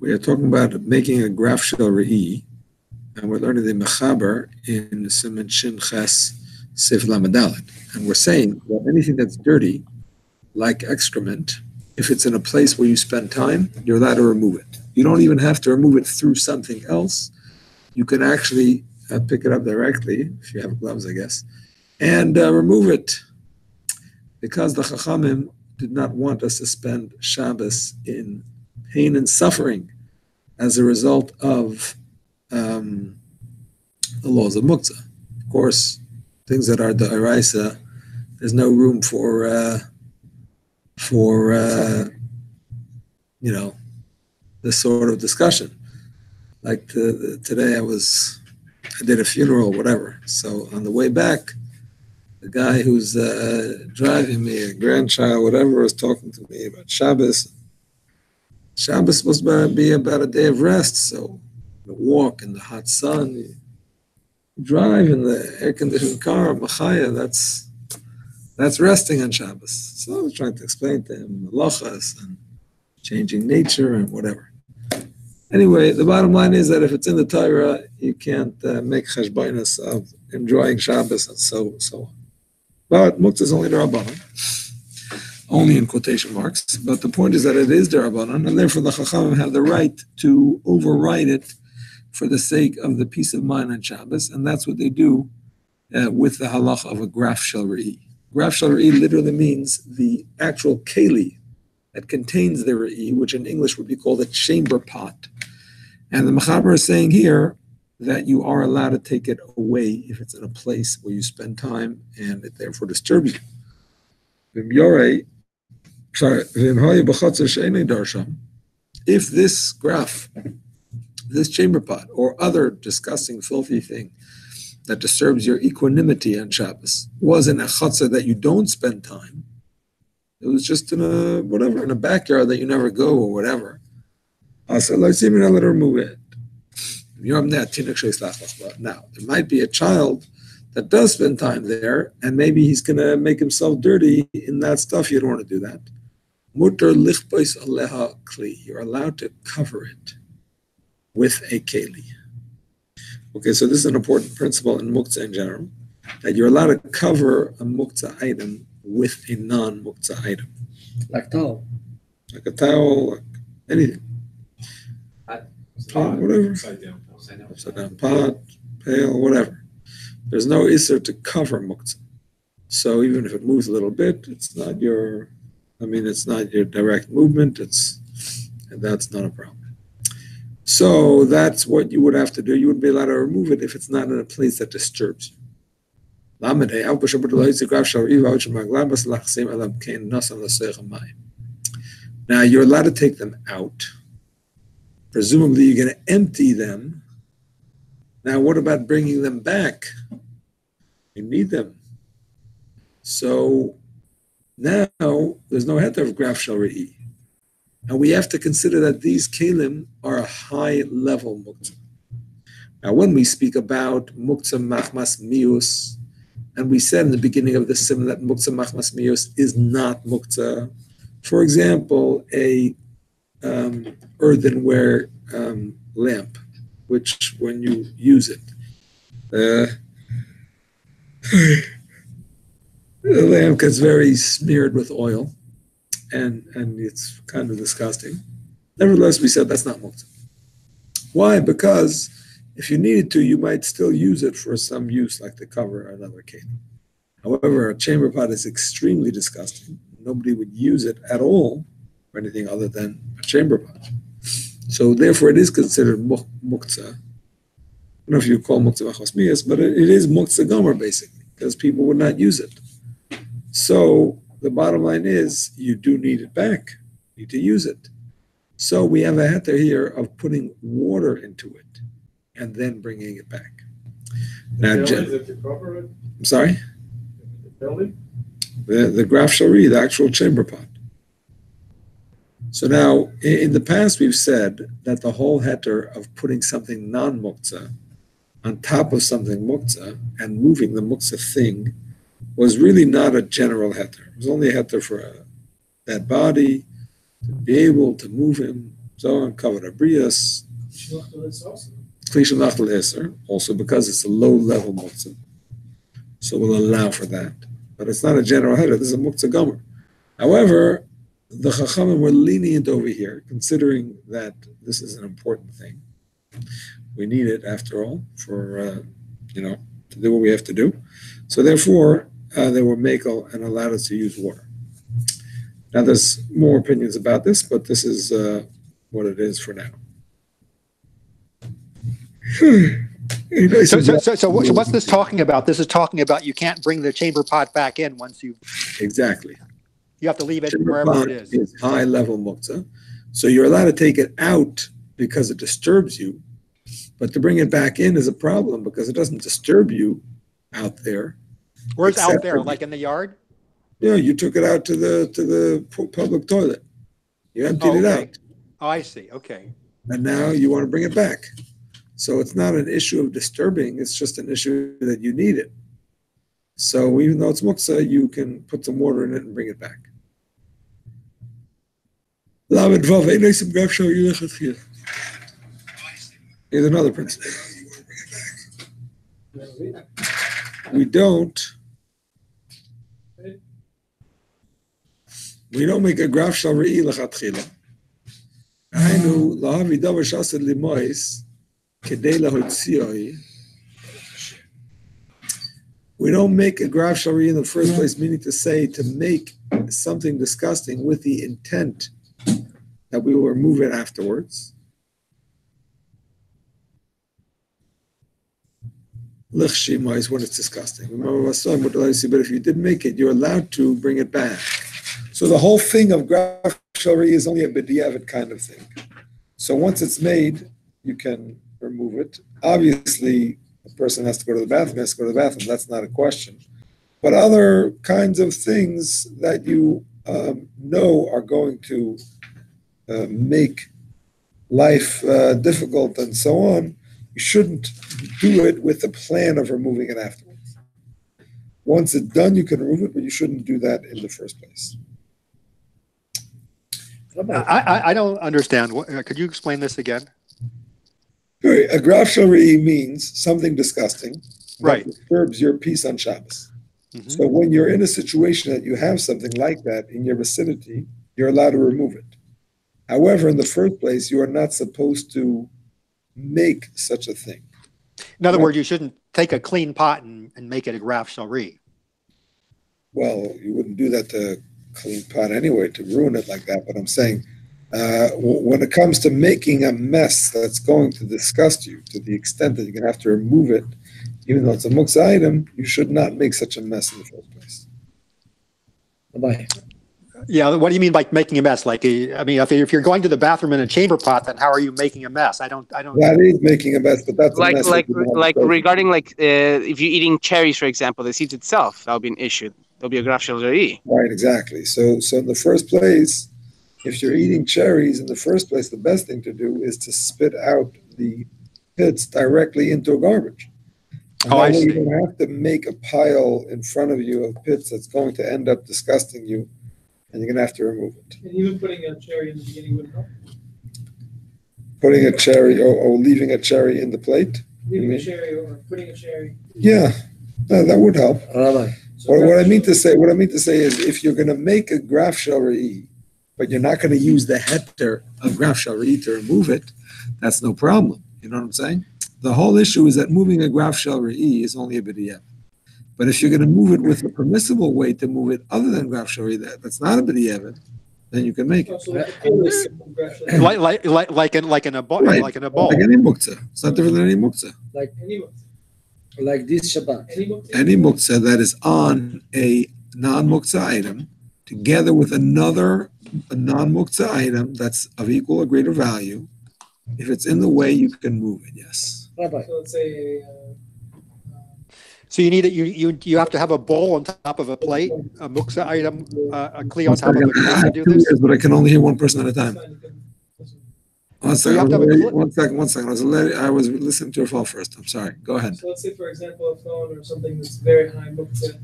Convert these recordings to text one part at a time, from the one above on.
We are talking about making a graf shel re'i, and we're learning the mechaber in Siman Shin Ches Sif Lamedalet. And we're saying that anything that's dirty, like excrement, if it's in a place where you spend time, you're allowed to remove it. You don't even have to remove it through something else. You can actually pick it up directly, if you have gloves, I guess, and remove it. Because the Chachamim did not want us to spend Shabbos in pain and suffering as a result of the laws of Muktzah. Of course, things that are the Araisa, there's no room for this sort of discussion. Like today, I did a funeral, whatever. So on the way back, the guy who's driving me, a grandchild, whatever, was talking to me about Shabbos. Shabbos supposed to be about a day of rest, so you walk in the hot sun, you drive in the air-conditioned car, machaya, that's resting on Shabbos. So I was trying to explain to him halachas and changing nature and whatever. Anyway, the bottom line is that if it's in the Torah, you can't make cheshbonus of enjoying Shabbos and so on. But Muktzah is only D'Rabbanan, only in quotation marks. But the point is that it is D'Rabbanan, and therefore the Chachamim have the right to override it for the sake of the peace of mind on Shabbos, and that's what they do with the halacha of a graf shel re'i. Graf shel re'i literally means the actual keli that contains the re'i, which in English would be called a chamber pot. And the Mechaber is saying here that you are allowed to take it away if it's in a place where you spend time and it therefore disturbs you. If this graph, this chamber pot, or other disgusting, filthy thing that disturbs your equanimity on Shabbos was in a chutzah that you don't spend time, it was just in a backyard that you never go or whatever, so let's see, let her remove it. Now, there might be a child that does spend time there, and maybe he's going to make himself dirty in that stuff. You don't want to do that. You're allowed to cover it with a keli. Okay, so this is an important principle in Muktzah in general, that you're allowed to cover a Muktzah item with a non-Muktzah item. Like towel. Like a towel, like anything. Pot, whatever. Upside down pot, pail, whatever. There's no isser to cover muktzah. So even if it moves a little bit, it's not your direct movement, and that's not a problem. So that's what you would have to do. You wouldn't be allowed to remove it if it's not in a place that disturbs you. Now you're allowed to take them out. Presumably you're going to empty them. Now what about bringing them back? You need them. So now there's no heter of graf shel re'i. And we have to consider that these kelim are a high level muktzah. Now when we speak about muktzah machmas mius, and we said in the beginning of the sim that muktzah machmas mius is not muktzah, for example, a earthenware lamp, which when you use it, the lamp gets very smeared with oil, and it's kind of disgusting. Nevertheless, we said that's not muktzah. Why? Because if you needed to, you might still use it for some use, like to cover another cake. However, a chamber pot is extremely disgusting. Nobody would use it at all for anything other than a chamber pot. So therefore, it is considered muktzah. I don't know if you call muktzah machmas, but it is muktzah gomer, basically, because people would not use it. So the bottom line is, you do need it back. You need to use it. So we have a heter here of putting water into it and then bringing it back. Now, I'm sorry? The graf shel re'i, the actual chamber pot. So now, in the past, we've said that the whole heter of putting something non-muktzah on top of something muktzah and moving the muktzah thing was really not a general heter. It was only a heter for that body, to be able to move him So covered abrias. Also because it's a low-level muktzah. So we'll allow for that. But it's not a general header. This is a muktzah gomer. However, the Chachamim were lenient over here, considering that this is an important thing. We need it, after all, for, to do what we have to do. So therefore, they were makel and allowed us to use water. Now, there's more opinions about this, but this is what it is for now. So what's this talking about? This is talking about you can't bring the chamber pot back in once you... Exactly. You have to leave it wherever it is. It's high-level muktzah. So you're allowed to take it out because it disturbs you, but to bring it back in is a problem because it doesn't disturb you out there. Where's out there? Like in the yard? Yeah, you took it out to the public toilet. You emptied it out. Oh, I see. Okay. And now you want to bring it back. So it's not an issue of disturbing. It's just an issue that you need it. So even though it's muktzah, you can put some water in it and bring it back. Here's another principle. We don't make a graf shel re'i lechatchila. Hainu lahavi davar shased limois kedei lahotzioi. We don't make a graf shel re'i in the first place, meaning to say to make something disgusting with the intent that we will remove it afterwards. Lichshima is when it's disgusting. Remember, but if you did make it, you're allowed to bring it back. So the whole thing of graf shel re'i is only a b'diavad kind of thing. So once it's made, you can remove it. Obviously, a person has to go to the bathroom, that's not a question. But other kinds of things that you know are going to make life difficult and so on, you shouldn't do it with the plan of removing it afterwards. Once it's done, you can remove it, but you shouldn't do that in the first place. I don't understand. Could you explain this again? A graf shel re'i means something disgusting that disturbs your peace on Shabbos. Mm-hmm. So when you're in a situation that you have something like that in your vicinity, you're allowed to remove it. However, in the first place, you are not supposed to make such a thing. In other words, you shouldn't take a clean pot and make it a graf shel re'i. Well, you wouldn't do that to a clean pot anyway, to ruin it like that. But I'm saying, when it comes to making a mess that's going to disgust you to the extent that you're going to have to remove it, even though it's a muktzah item, you should not make such a mess in the first place. Bye-bye. Yeah, what do you mean by making a mess? Like, if you're going to the bathroom in a chamber pot, then how are you making a mess? I don't. That is making a mess, but that's like regarding if you're eating cherries, for example, the seeds itself, that'll be an issue. There'll be a graf shel re'i. Right, exactly. So in the first place, if you're eating cherries, in the first place, the best thing to do is to spit out the pits directly into a garbage. And I see. You don't have to make a pile in front of you of pits that's going to end up disgusting you, and you're going to have to remove it. And even putting a cherry in the beginning would help? Putting a cherry or leaving a cherry in the plate? Leaving a cherry or putting a cherry. Yeah, that would help. So what I mean to say is if you're going to make a graf shel re'i, but you're not going to use the heter of graf shel re'i to remove it, that's no problem. You know what I'm saying? The whole issue is that moving a graf shel re'i is only a b'diavad. But if you're going to move it with a permissible way to move it other than graf shel re'i, that's not a b'diavad, then you can make it. Like in a bowl. Right. Like in a bowl. Like any muktzah. It's not different than any muktzah. Like any muktzah. Like this Shabbat. Any muktzah that is on a non-muktzah item, together with a non-muktzah item that's of equal or greater value, if it's in the way, you can move it, yes. So let's say So you need you have to have a bowl on top of a plate, a muktzah item, a kli on top of a plate to do this? But I can only hear one person at a time. One second. I was listening to a phone first. I'm sorry. Go ahead. So let's say, for example, a phone or something that's very high muktzah,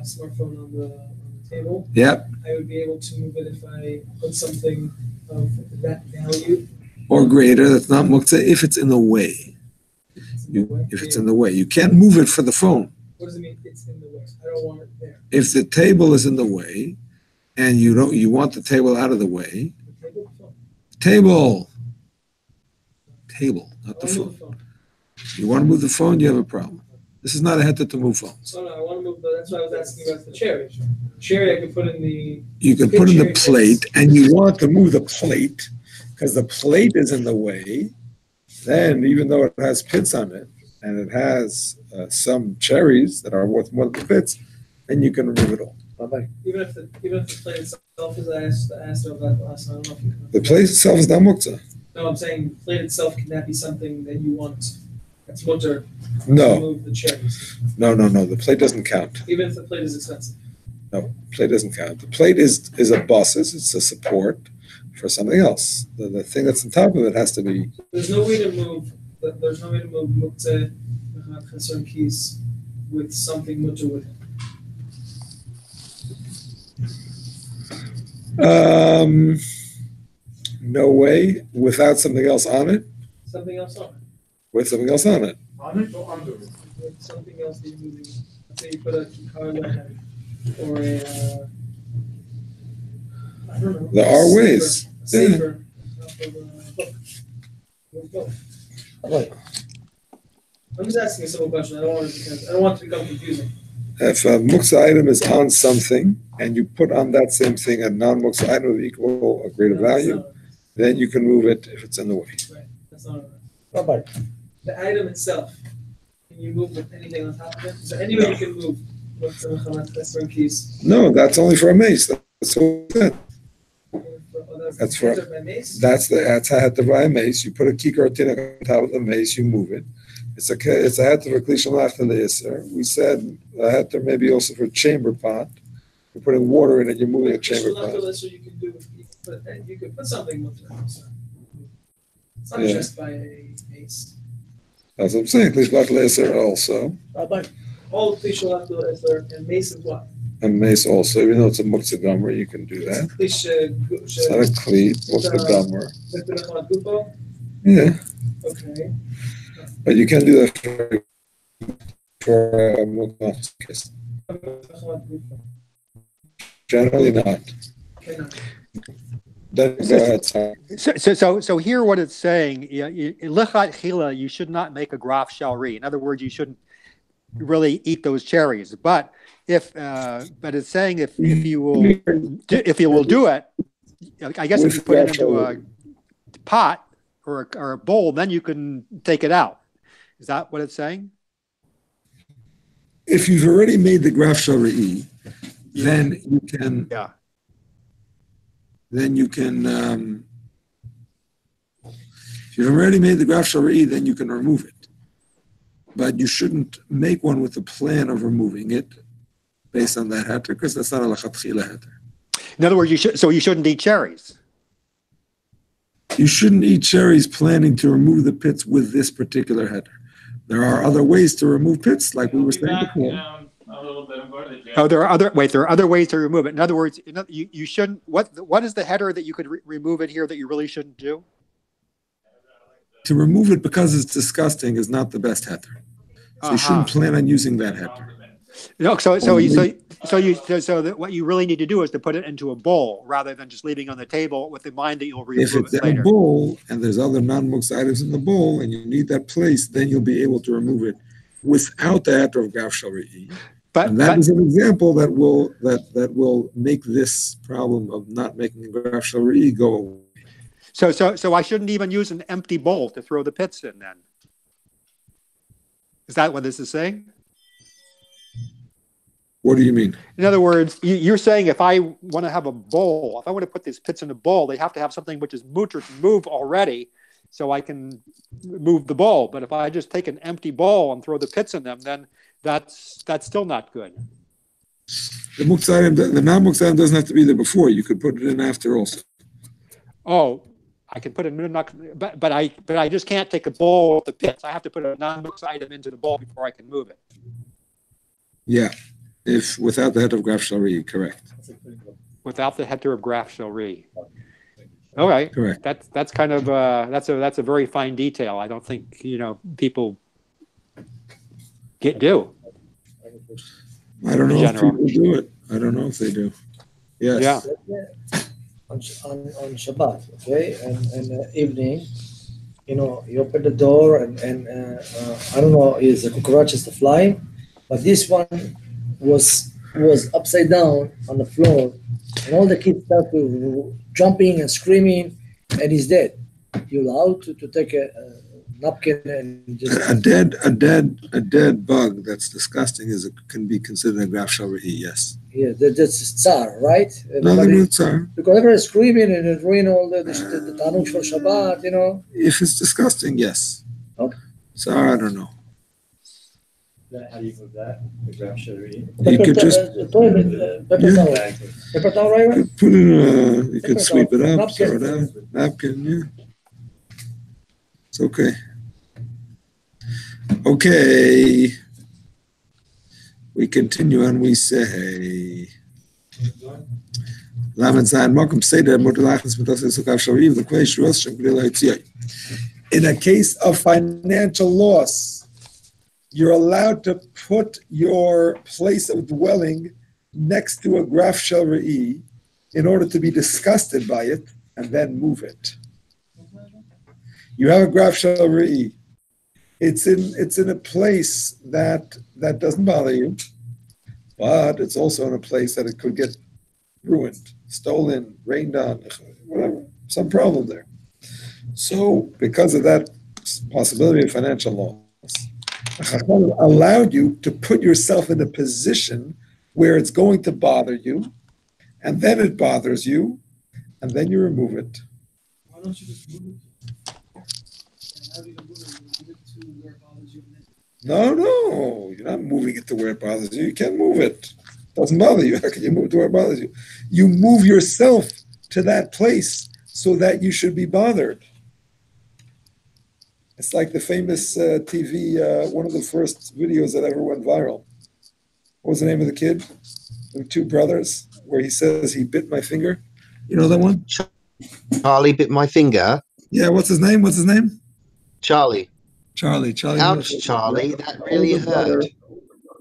smartphone on the table. Yep. I would be able to move it if I put something of that value. Or greater, that's not muktzah if it's in the way. If it's in the way. You can't move it for the phone. What does it mean it's in the way? I don't want it there. If the table is in the way and you want the table out of the way, The table, phone. Table, not the I wanna move phone. the phone. You want to move the phone, you have a problem. This is not a heter to move phones. Oh, no, I want to move. That's why I was asking about the cherry. Cherry, I could put in the. You can put in the plate, and you want to move the plate because the plate is in the way. Then, even though it has pits on it, and it has some cherries that are worth more than the pits, then you can remove it all. Bye-bye. Even if the plate itself is asked about that last. I don't know if you can. The plate itself is not muktzah. No, I'm saying plate itself, can that be something that you want? That's mutter. No. To move the cherries, No. The plate doesn't count. even if the plate is expensive. No, plate doesn't count. The plate is a bosses. It's a support for something else. The thing that's on top of it has to be. There's no way to move. There's no way to move muktzeh chesron keys with something mutter with it. No way without something else on it. Something else on it. With something else on it. On it or under it? With something else that you're moving. Let's say you put a car lehem or a. I don't know. There are ways. A safer. Book. I'm just asking a simple question. I don't want it to become confusing. If a muktzah item is on something and you put on that same thing a non-muktzah item of equal or greater No, that's value, not- then you can move it if it's in the way. Right. That's not. Bye-bye. The item itself, can you move with anything on top of it? Is there any way you can move with the Chamat Chesron keys? No, that's only for a mace. That's what it said. That's for- My mace? That's how to buy a mace. You put a kikar or tinnik on top of the mace, you move it. It's a heter for klishon after the iser. We said a heter maybe also for chamber pot. You're putting water in it. You're moving a chamber pot. You could put something with it. It's not Yeah. just by a mace. That's what I'm saying. Klishon iser also, Bye-bye. All Klishon and mace is what? and mace also. Even though it's a muktzah gomer, you can do that. Klish, It's not a cleat, muktzah gomer. Gupo? Yeah, Okay. but you can do that for muktzah case. Generally not. Okay, no. Then go ahead. Sorry. So here what it's saying, lichat chila, you should not make a graf shalri. In other words, you shouldn't really eat those cherries. But but it's saying if you will do it, I guess if you put it into a pot or a bowl, then you can take it out. Is that what it's saying? If you've already made the graf shalri, then you can. Yeah. Then you can. If you've already made the graf shalri, then you can remove it. But you shouldn't make one with the plan of removing it based on that heter, because that's not a lechatchila heter. In other words, you shouldn't eat cherries. You shouldn't eat cherries planning to remove the pits with this particular heter. There are other ways to remove pits, like we were saying before. Oh, there are other ways to remove it. In other words, you shouldn't. What is the header that you could remove it here that you really shouldn't do? To remove it because it's disgusting is not the best heter. So you shouldn't plan on using that heter. No, what you really need to do is to put it into a bowl rather than just leaving it on the table with the mind that you'll remove If it's it in later. a bowl and there's other non-muktzah items in the bowl and you need that place, then you'll be able to remove it without the heter of graf shalri. And that is an example that will make this problem of not making a graf shalri go away. So I shouldn't even use an empty bowl to throw the pits in then. Is that what this is saying? What do you mean? In other words, you're saying if I want to have a bowl, if I want to put these pits in a bowl, they have to have something which is mutter to move already so I can move the bowl. But if I just take an empty bowl and throw the pits in them, then that's still not good. The non-muktzah item doesn't have to be there before. You could put it in after also. Oh, I can put a but I just can't take a bowl with the pits. I have to put a non-muktzah item into the bowl before I can move it. Yeah, if without the heter of graf shalri, correct. Without the heter of graf shalri. All right. Correct. That's kind of that's a very fine detail. I don't think people do. I don't know In if general. people do it. I don't know if they do. Yes. Yeah. On Shabbat, okay, and evening, you open the door and I don't know, is the cockroaches to fly, but this one was upside down on the floor, and all the kids start to jumping and screaming, and he's dead. You're allowed to take a napkin and just A dead bug that's disgusting can be considered a graf shel re'i. Yes. yeah, that's tsar, right? Nothing with tsar. Because everybody's screaming and it ruin all the tanuk for Shabbat, If it's disgusting, yes. Okay. Tsar, I don't know. How do you move that? The graph shel re'i? You could just pepper towel. Pepper towel, right? put in you could Pepper sweep it towel. up, throw it Napkin. out. Napkin, yeah. It's okay. Okay. We continue and we say, Lamed Zayin Mokum Seder Modelachas B'Tosei Sukav Shel Re'i V'Klei Shruos Shem B'Lei Ha'Tzion. In a case of financial loss, you're allowed to put your place of dwelling next to a graf shel re'i in order to be disgusted by it and then move it. You have a graf shel re'i. It's in a place that doesn't bother you, but it's also in a place that it could get ruined, stolen, rained on, whatever, some problem there. So because of that possibility of financial loss, Chacham allowed you to put yourself in a position where it's going to bother you, and then it bothers you, and then you remove it. Why don't you just move it? And how do you move it? You move it to where it bothers you. No, you're not moving it to where it bothers you. You can't move it. It doesn't bother you. How can you move it to where it bothers you? You move yourself to that place so that you should be bothered. It's like the famous TV, one of the first videos that ever went viral. What was the name of the kid? The two brothers, where he says he bit my finger. You know that one? Charlie bit my finger. Yeah, what's his name? Charlie. Charlie. Ouch, Charlie. That really hurt.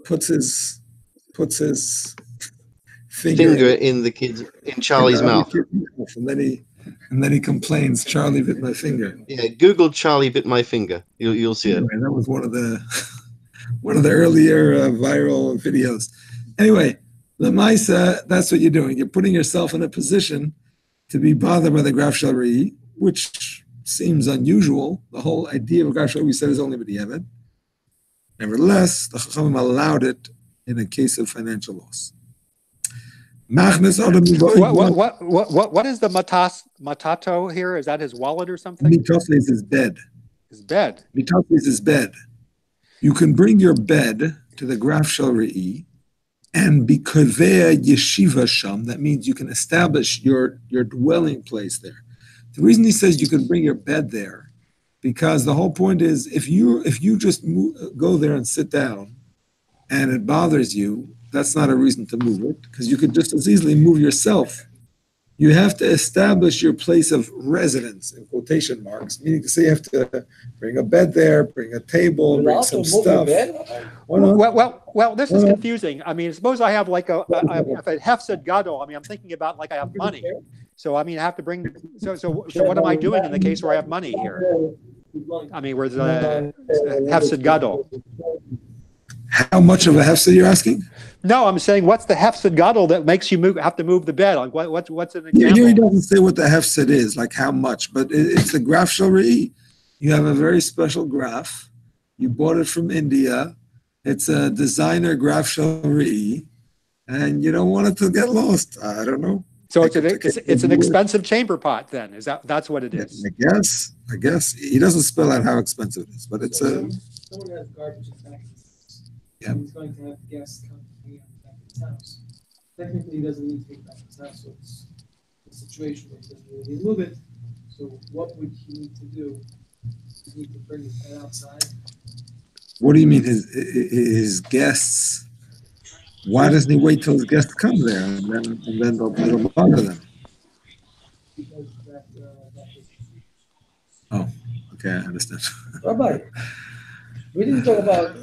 Puts his Finger in Charlie's mouth. And then he complains, Charlie bit my finger. Yeah, Google Charlie bit my finger. You'll see it. Anyway, that was one of the earlier viral videos. Anyway, Lemaisa, that's what you're doing. You're putting yourself in a position to be bothered by the graf shel re'i, which seems unusual. The whole idea of graf shel re'i, we said, is only b'diavad. Nevertheless, the Chachamim allowed it in a case of financial loss. What is the matato here? Is that his wallet or something? Mitosles is his bed. His bed. Mitosles is his bed. You can bring your bed to the graf shel re'i and be kovea yeshiva sham. That means you can establish your dwelling place there. The reason he says you can bring your bed there, because the whole point is if you just go there and sit down and it bothers you, that's not a reason to move it, because you could just as easily move yourself. You have to establish your place of residence, in quotation marks, meaning to say you have to bring a bed there, bring a table, bring some stuff. Well, this is confusing. I mean, suppose I have like a hefsed gadol. I mean, I'm thinking about like I have money. So, I mean, I have to bring, so what am I doing in the case where I have money here? I mean, where's the hefsed gadol? How much of a hefsed you're asking? No, I'm saying what's the hefsed gadol that makes you have to move the bed? Like what's an example? Here he doesn't say what the hefsed is, like how much, but it's the graf shel re'i. You have a very special graph. You bought it from India. It's a designer graf shel re'i, and you don't want it to get lost. I don't know. So it's an expensive chamber pot then. That's what it is? I guess. He doesn't spell out how expensive it is, but it's a... Someone has garbage in back. Yeah. He's going to have guests come to him back to his house. Technically, he doesn't need to take back his house, so it's a situation where he doesn't really need to move it. So what would he need to do? Does he need to bring his head outside? What do you mean his guests? Why doesn't he wait till his guests come there and then it'll bother them? Because that Okay, I understand. Rabbi, we didn't talk about.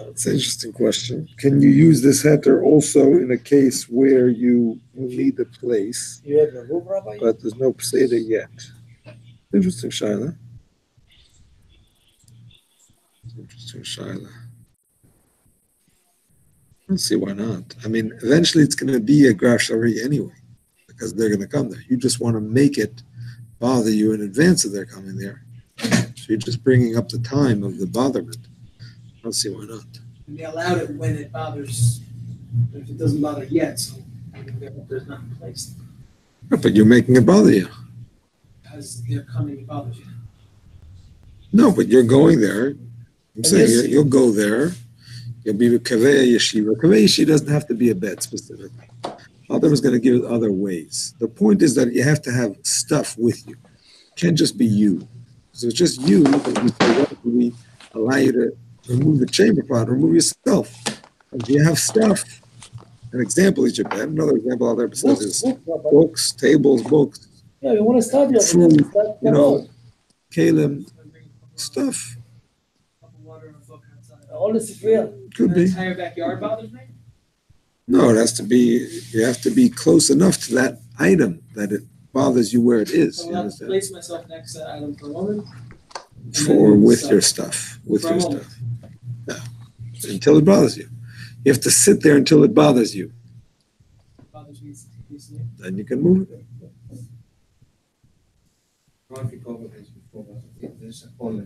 It's an interesting question. Can you use this heter also in a case where you will need a place, You have a move, Rabbi? but there's no Peseda yet? Interesting, Shaila. Interesting, Shaila. I don't see why not. I mean, eventually it's going to be a Graf Shari anyway, because they're going to come there. You just want to make it bother you in advance of their coming there. So you're just bringing up the time of the botherment. I don't see why not. And they allowed it when it bothers, if it doesn't bother yet, so there's not in place. But you're making it bother you. As they're coming, it bothers you. No, but you're going there. I'm saying yes. you'll go there. You'll be with Kaveh Yeshiva. Kaveh Yeshiva doesn't have to be a bed specifically. Father is going to give it other ways. The point is that you have to have stuff with you. It can't just be you. So it's just you, then we say, well, we allow you to remove the chamber pot, remove yourself. If you have stuff, an example is your bed. Another example out there besides is books, tables, books, Yeah, we want to start your food, kalim, stuff. Water and a book outside. All this is real. Could The be. entire backyard bothers me? No, it has to be, you have to be close enough to that item that it bothers you where it is. So You I'll understand? place myself next to that item for a moment. For with your stuff, with your stuff. Yeah. Until it bothers you. You have to sit there until it bothers you. Bothers me. Then you can move it. If you cover this before, but if there's a hole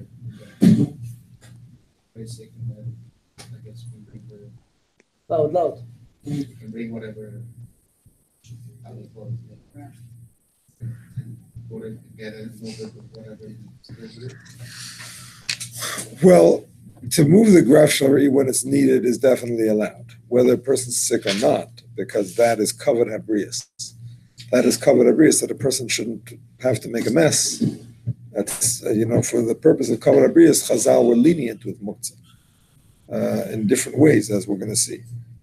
basic, and then I guess we bring the, Loud. you can bring whatever. How they call it, yeah. And put it together, move it, or whatever. Well, to move the graf shari when it's needed is definitely allowed, whether a person's sick or not, because that is covered habrius. That is covered habrius, that a person shouldn't have to make a mess. That's, for the purpose of covered habrius, Chazal were lenient with muktzah in different ways, as we're going to see.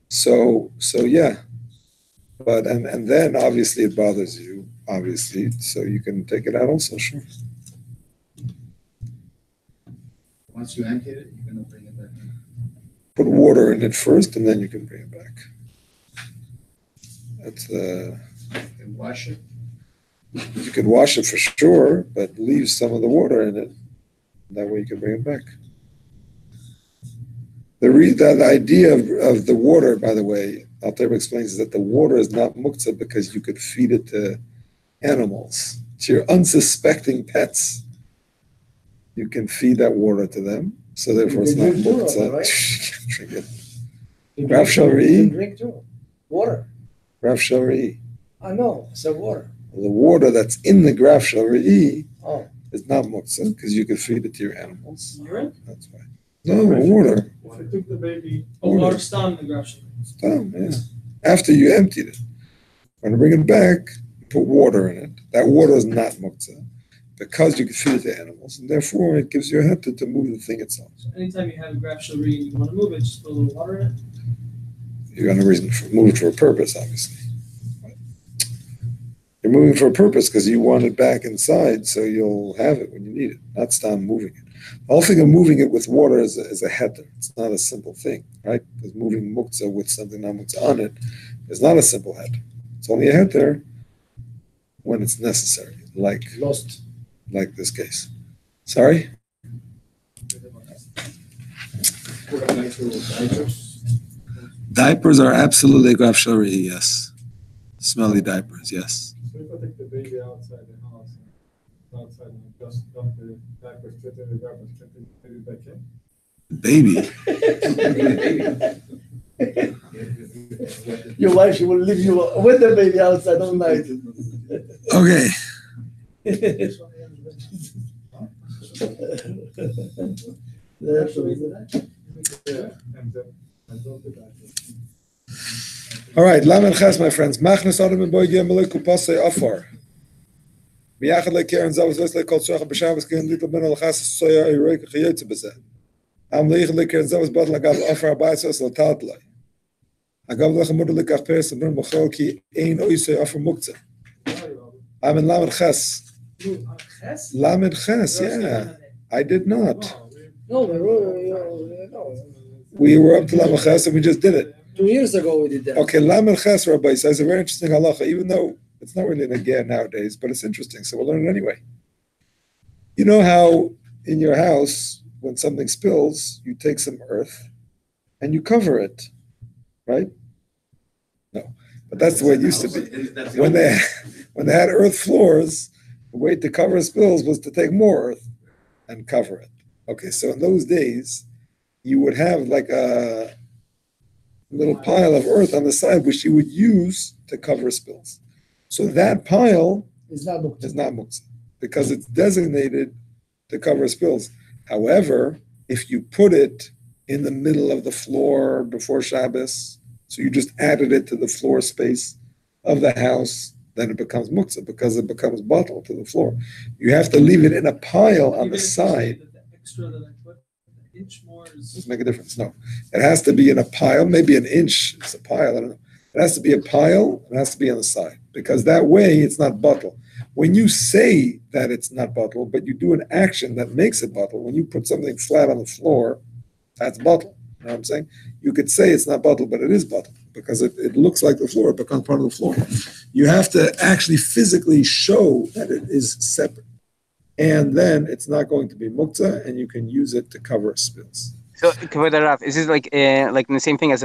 So yeah. But, and then obviously it bothers you, obviously, so you can take it out also, sure. Once you empty it, you're gonna bring it back in. Put water in it first, and then you can bring it back. That's And wash it. you can wash it for sure, but leave some of the water in it. That way you can bring it back. The idea of the water, by the way, Alter explains, is that the water is not muktzah because you could feed it to animals, to your unsuspecting pets. You can feed that water to them, so therefore it's not muktzah. Right? You can drink it. Graf Shari. Drink too. Water. Graf shari. I know. It's a water. The water that's in the graf shari Oh. is not muktzah because you could feed it to your animals. Urine? That's why. No, water. If I took the baby, water stung the graf shari. Stop, yeah. After you emptied it. When you bring it back, put water in it. That water is not muktzah because you can feed it to animals, and therefore it gives you a heter to move the thing itself. So anytime you have a graf shari and you want to move it, just put a little water in it. You're going to move it for a purpose, obviously. You're moving for a purpose because you want it back inside, so you'll have it when you need it, not stop moving it. The whole thing of moving it with water is a heter. It's not a simple thing, right? Because moving muktzah with something not muktzah on it is not a simple heter. It's only a heter when it's necessary, like this case. Sorry? Diapers are absolutely graf shari, yes. Smelly diapers, yes. So if I take the baby outside the house, outside and just dump the diapers, straight in the garbage, can I take the baby back in? Your wife, she will leave you with the baby outside all night. Okay. All right, Lamed Ches, my friends. Machnes Adam and Boy Gemelek Kupasei Afar. Miyachad lekeren zavos vesle kol tzach b'shavos ken little ben al chas soya iroik chayetze bezeh. Am leichad lekeren zavos bad lagav afar ba'asos l'tatlai. Agav lechem muder lekach peres ben b'chol ki ein oisei afar muktzah. I'm in Lamed Ches. Lamed Ches, yeah. I did not. No, no. We were up to Lamed Ches and we just did it. 2 years ago we did that. Okay, Lamed Ches, Rabbi says a very interesting halacha, even though it's not really an again nowadays, but it's interesting, so we'll learn it anyway. You know how in your house, when something spills, you take some earth and you cover it, right? No, but that's the way it used to be. When they had earth floors, the way to cover spills was to take more earth and cover it. Okay, so in those days, you would have like a little pile of earth on the side, which you would use to cover spills. So that pile It's not muktzah because it's designated to cover spills. However, if you put it in the middle of the floor before Shabbos, so you just added it to the floor space of the house, then it becomes muktzah because it becomes bottled to the floor. You have to leave it in a pile on the side. The extra that I put, an inch more is. Does it make a difference? No. It has to be in a pile, maybe an inch. It's a pile, I don't know. It has to be a pile, it has to be on the side, because that way it's not bottled. When you say that it's not bottled, but you do an action that makes it bottled, when you put something flat on the floor, that's bottled. You know what I'm saying? You could say it's not bottled, but it is bottled, because it looks like the floor, it becomes part of the floor. You have to actually physically show that it is separate. And then it's not going to be muktzah, and you can use it to cover spills. So, Kavod Rav, is this like in the same thing as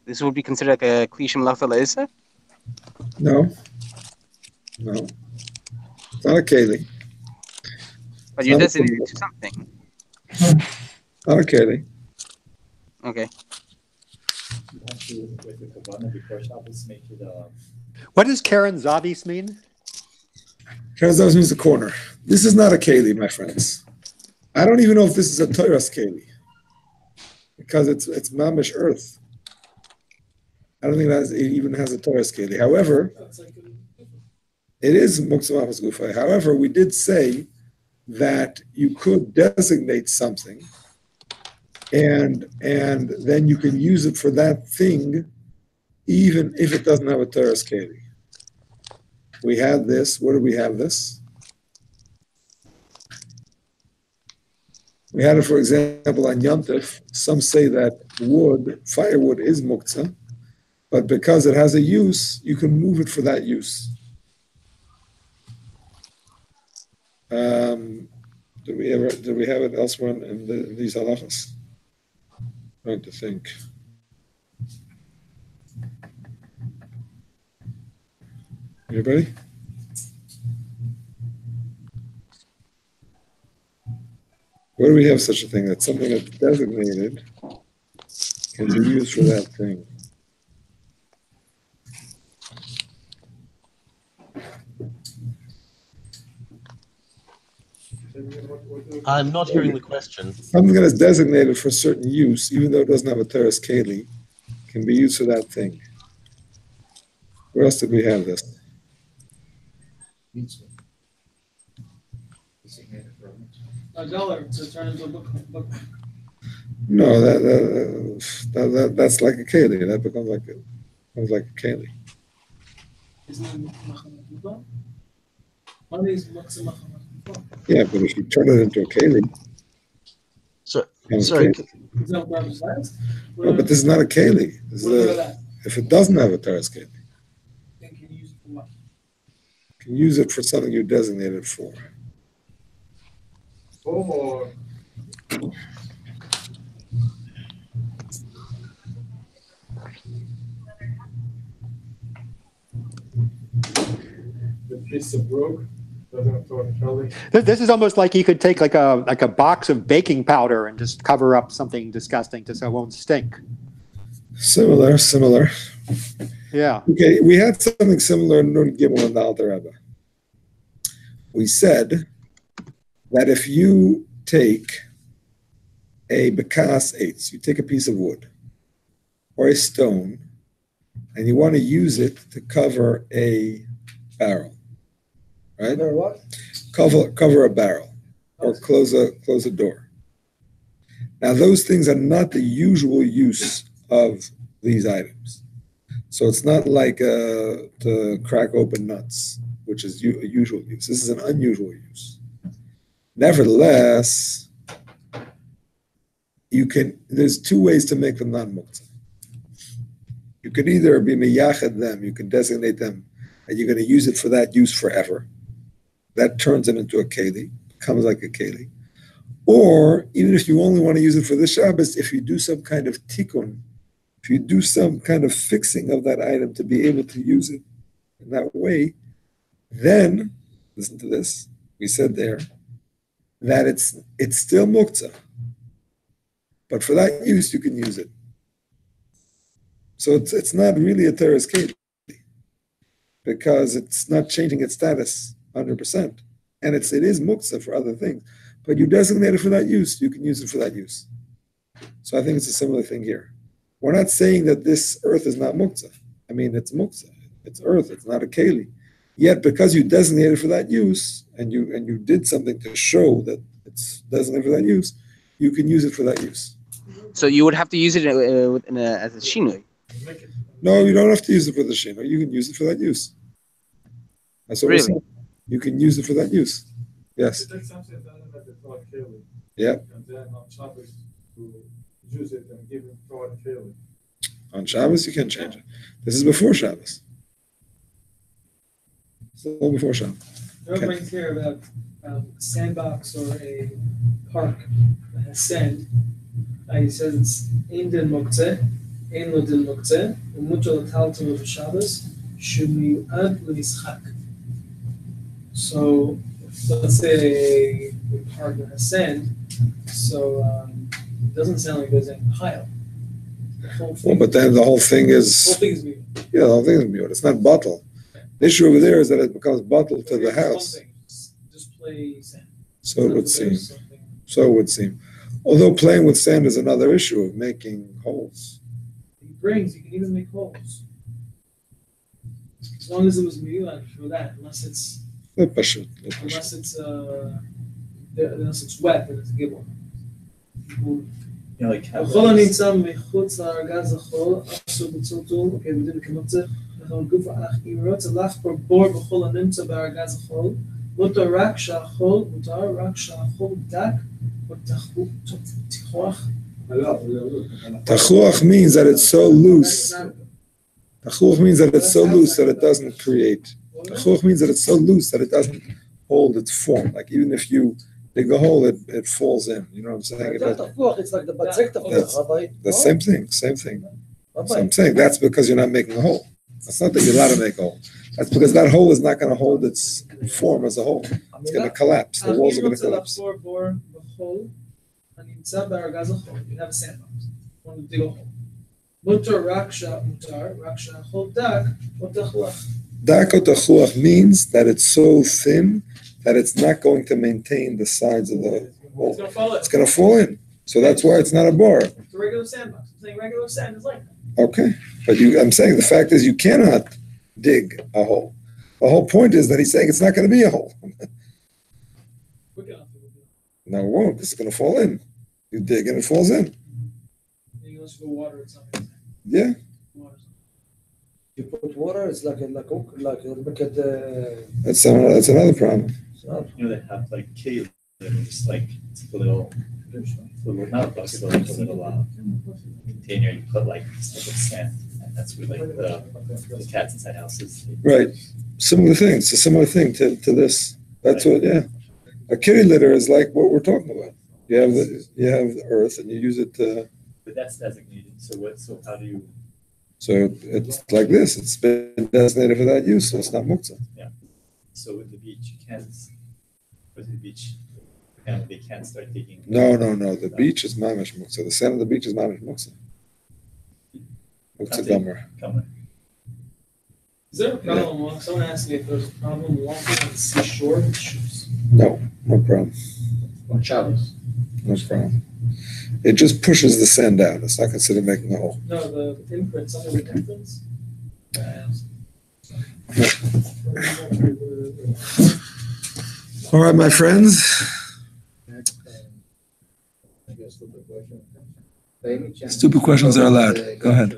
this would be considered like a klishim lachta le'isa? No. It's not a keli. But you're designated to something. Not a keli. Okay. You have to, with the Kavanah before Shabbos, make it What does Karen Zavis mean? Karazavs means the corner. This is not a keli, my friends. I don't even know if this is a Torah's keli, because it's mamish earth. I don't think it even has a Torah's keli. However, it is muktzah mafas gufay. However, we did say that you could designate something, and then you can use it for that thing, even if it doesn't have a Torah's keli. We had this. Where do we have this? We had it, for example, on Yom Tov. Some say that firewood is muktzah, but because it has a use, you can move it for that use. Do we have it elsewhere in these halachas? Trying to think. Anybody? Where do we have such a thing? That something that's designated can be used for that thing. I'm not hearing the question. Something that is designated for certain use, even though it doesn't have a teres keli, can be used for that thing. Where else did we have this? $1 to turn into a book. No, that's like a keli. That becomes like a keli. Isn't it Machamat? Money is Machamat. Yeah, but if you turn it into a keli, Sorry. Is that what Rabbi says? No, but this is not a keli. This is if it doesn't have a teres keli, Then can you use it for what? you can use it for something you designated for. Home or the piece of rope doesn't have to Charlie. This is almost like you could take like a box of baking powder and just cover up something disgusting so it won't stink. Similar. Yeah. Okay, we had something similar in Nun Gimel and the Alter Rebbe. We said that if you take a bekas eitz, you take a piece of wood or a stone, and you want to use it to cover a barrel, right? Cover what? Cover a barrel or close a door. Now, those things are not the usual use of these items. So it's not like to crack open nuts, which is a usual use. This is an unusual use. Nevertheless, there's two ways to make them non-muktzah. You could either be meyached them, you can designate them, and you're going to use it for that use forever. That turns it into a keli, becomes like a keli. Or even if you only want to use it for the Shabbos, if you do some kind of tikkun, if you do some kind of fixing of that item to be able to use it in that way, then, listen to this, we said there, that it's still muktzah. But for that use, you can use it. So it's not really a teres keli, because it's not changing its status 100%. And it is muktzah for other things. But you designate it for that use, you can use it for that use. So I think it's a similar thing here. We're not saying that this earth is not muktzah. I mean, it's muktzah. It's earth. It's not a keli. Yet, because you designated for that use, and you did something to show that it's designated for that use, you can use it for that use. So you would have to use it as a shinui. No, you don't have to use it for the shinui. You can use it for that use. That's what we're saying. You can use it for that use. Yes. Yeah. And then on Shabbos, to use it and give it for a keli. On Shabbos, you can change it. This is before Shabbos. Still before Shabbos. There are brings here about a sandbox or a park that has sand. He says it's in the muktzeh, in lo del muktzeh, umuto l'talto of Shabbos, shumiyad l'mischak. So let's say a park that has sand, so it doesn't sound like there's any chayil. Well, but then the whole thing is mute. Yeah, the whole thing is mute. It's not bottle. The issue over there is that it becomes bottle to the house. Just play sand. So it would seem. So it would seem. Although playing with sand is another issue of making holes. You can even make holes. As long as it was miyuad for that, unless it's wet, then it's a good one. You know, like החול הנמצא מחוץ לארגז החול, אסור בצלצול, בדין כמוצא, נכון גוף אך אם רוצה לחפור בור בחול הנמצא בארגז החול, מותר רק שהחול דק, או תחוח. Tachuach means that it's so loose. Tachuach means that it's so loose that it doesn't create. Tachuach means that it's so loose that it doesn't hold its form. Like even if you dig a hole, it falls in. You know what I'm saying? It's like the batzekta, Rabbi. The same thing. So I'm saying that's because you're not making a hole. That's not that you're allowed to make a hole. That's because that hole is not going to hold its form as a whole. It's going to collapse. The walls are going to collapse. You have a sandbox. You want to dig a hole. Mutar raksha hol dak or tachuach. Dak or tachuach means that it's so thin that it's not going to maintain the sides of the hole. It's going to fall in. So that's why it's not a bar. It's a regular sandbox. I'm saying regular sand is like that. Okay. But I'm saying the fact is you cannot dig a hole. The whole point is that he's saying it's not going to be a hole. No, it won't. It's going to fall in. You dig and it falls in. Unless you go water or something. Yeah. You put water, it's like look at the. That's another problem. You know, they have like keli, just like it's a little not a bucket, but like a little container. You put like stuff of sand, and that's where like the cats inside houses. Right. Similar thing. It's a similar thing to this. That's what. Yeah. A kitty litter is like what we're talking about. You have the earth, and you use it to. But that's designated. So what? So how do you? So it's like this. It's been designated for that use, so it's not muktzah. Yeah. So with the beach, you can't. With the beach, and they can't start digging. No. The beach is mamish muktzah. The sand of the beach is mamish muktzah. Muktzah gomer. Is there a problem? Someone asked me if there's a problem walking on the seashore with shoes. No problem. On Shabbos. No problem. It just pushes the sand down. It's not considered making a hole. No, the imprints, some of the imprints. All right, my friends. Stupid questions are allowed. Go ahead.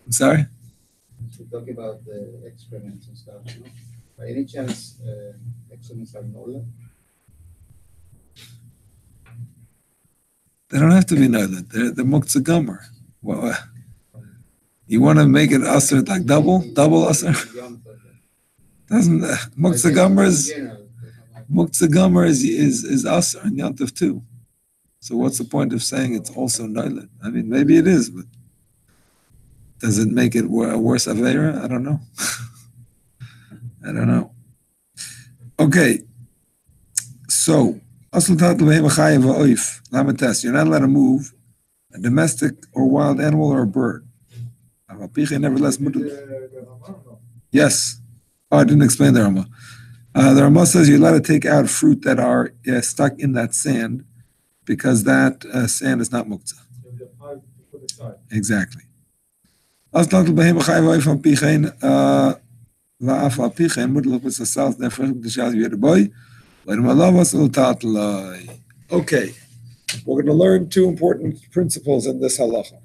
I'm sorry? We're talking about the excrements and stuff. By any chance, exons are null? They don't have to be noiled. They're muktzah gomer. Well, you want to make it usher like double usher? Doesn't muktzah gomer is usher and yantiv too. So what's the point of saying it's also noiled? I mean, maybe it is, but does it make it a worse avera? I don't know. I don't know. Okay, so you're not allowed to move a domestic or wild animal or a bird. Nevertheless, yes. Oh, I didn't explain the Rama. The Rama says you're allowed to take out fruit that are stuck in that sand because that sand is not muktzah. Exactly. Okay, we're going to learn two important principles in this halacha.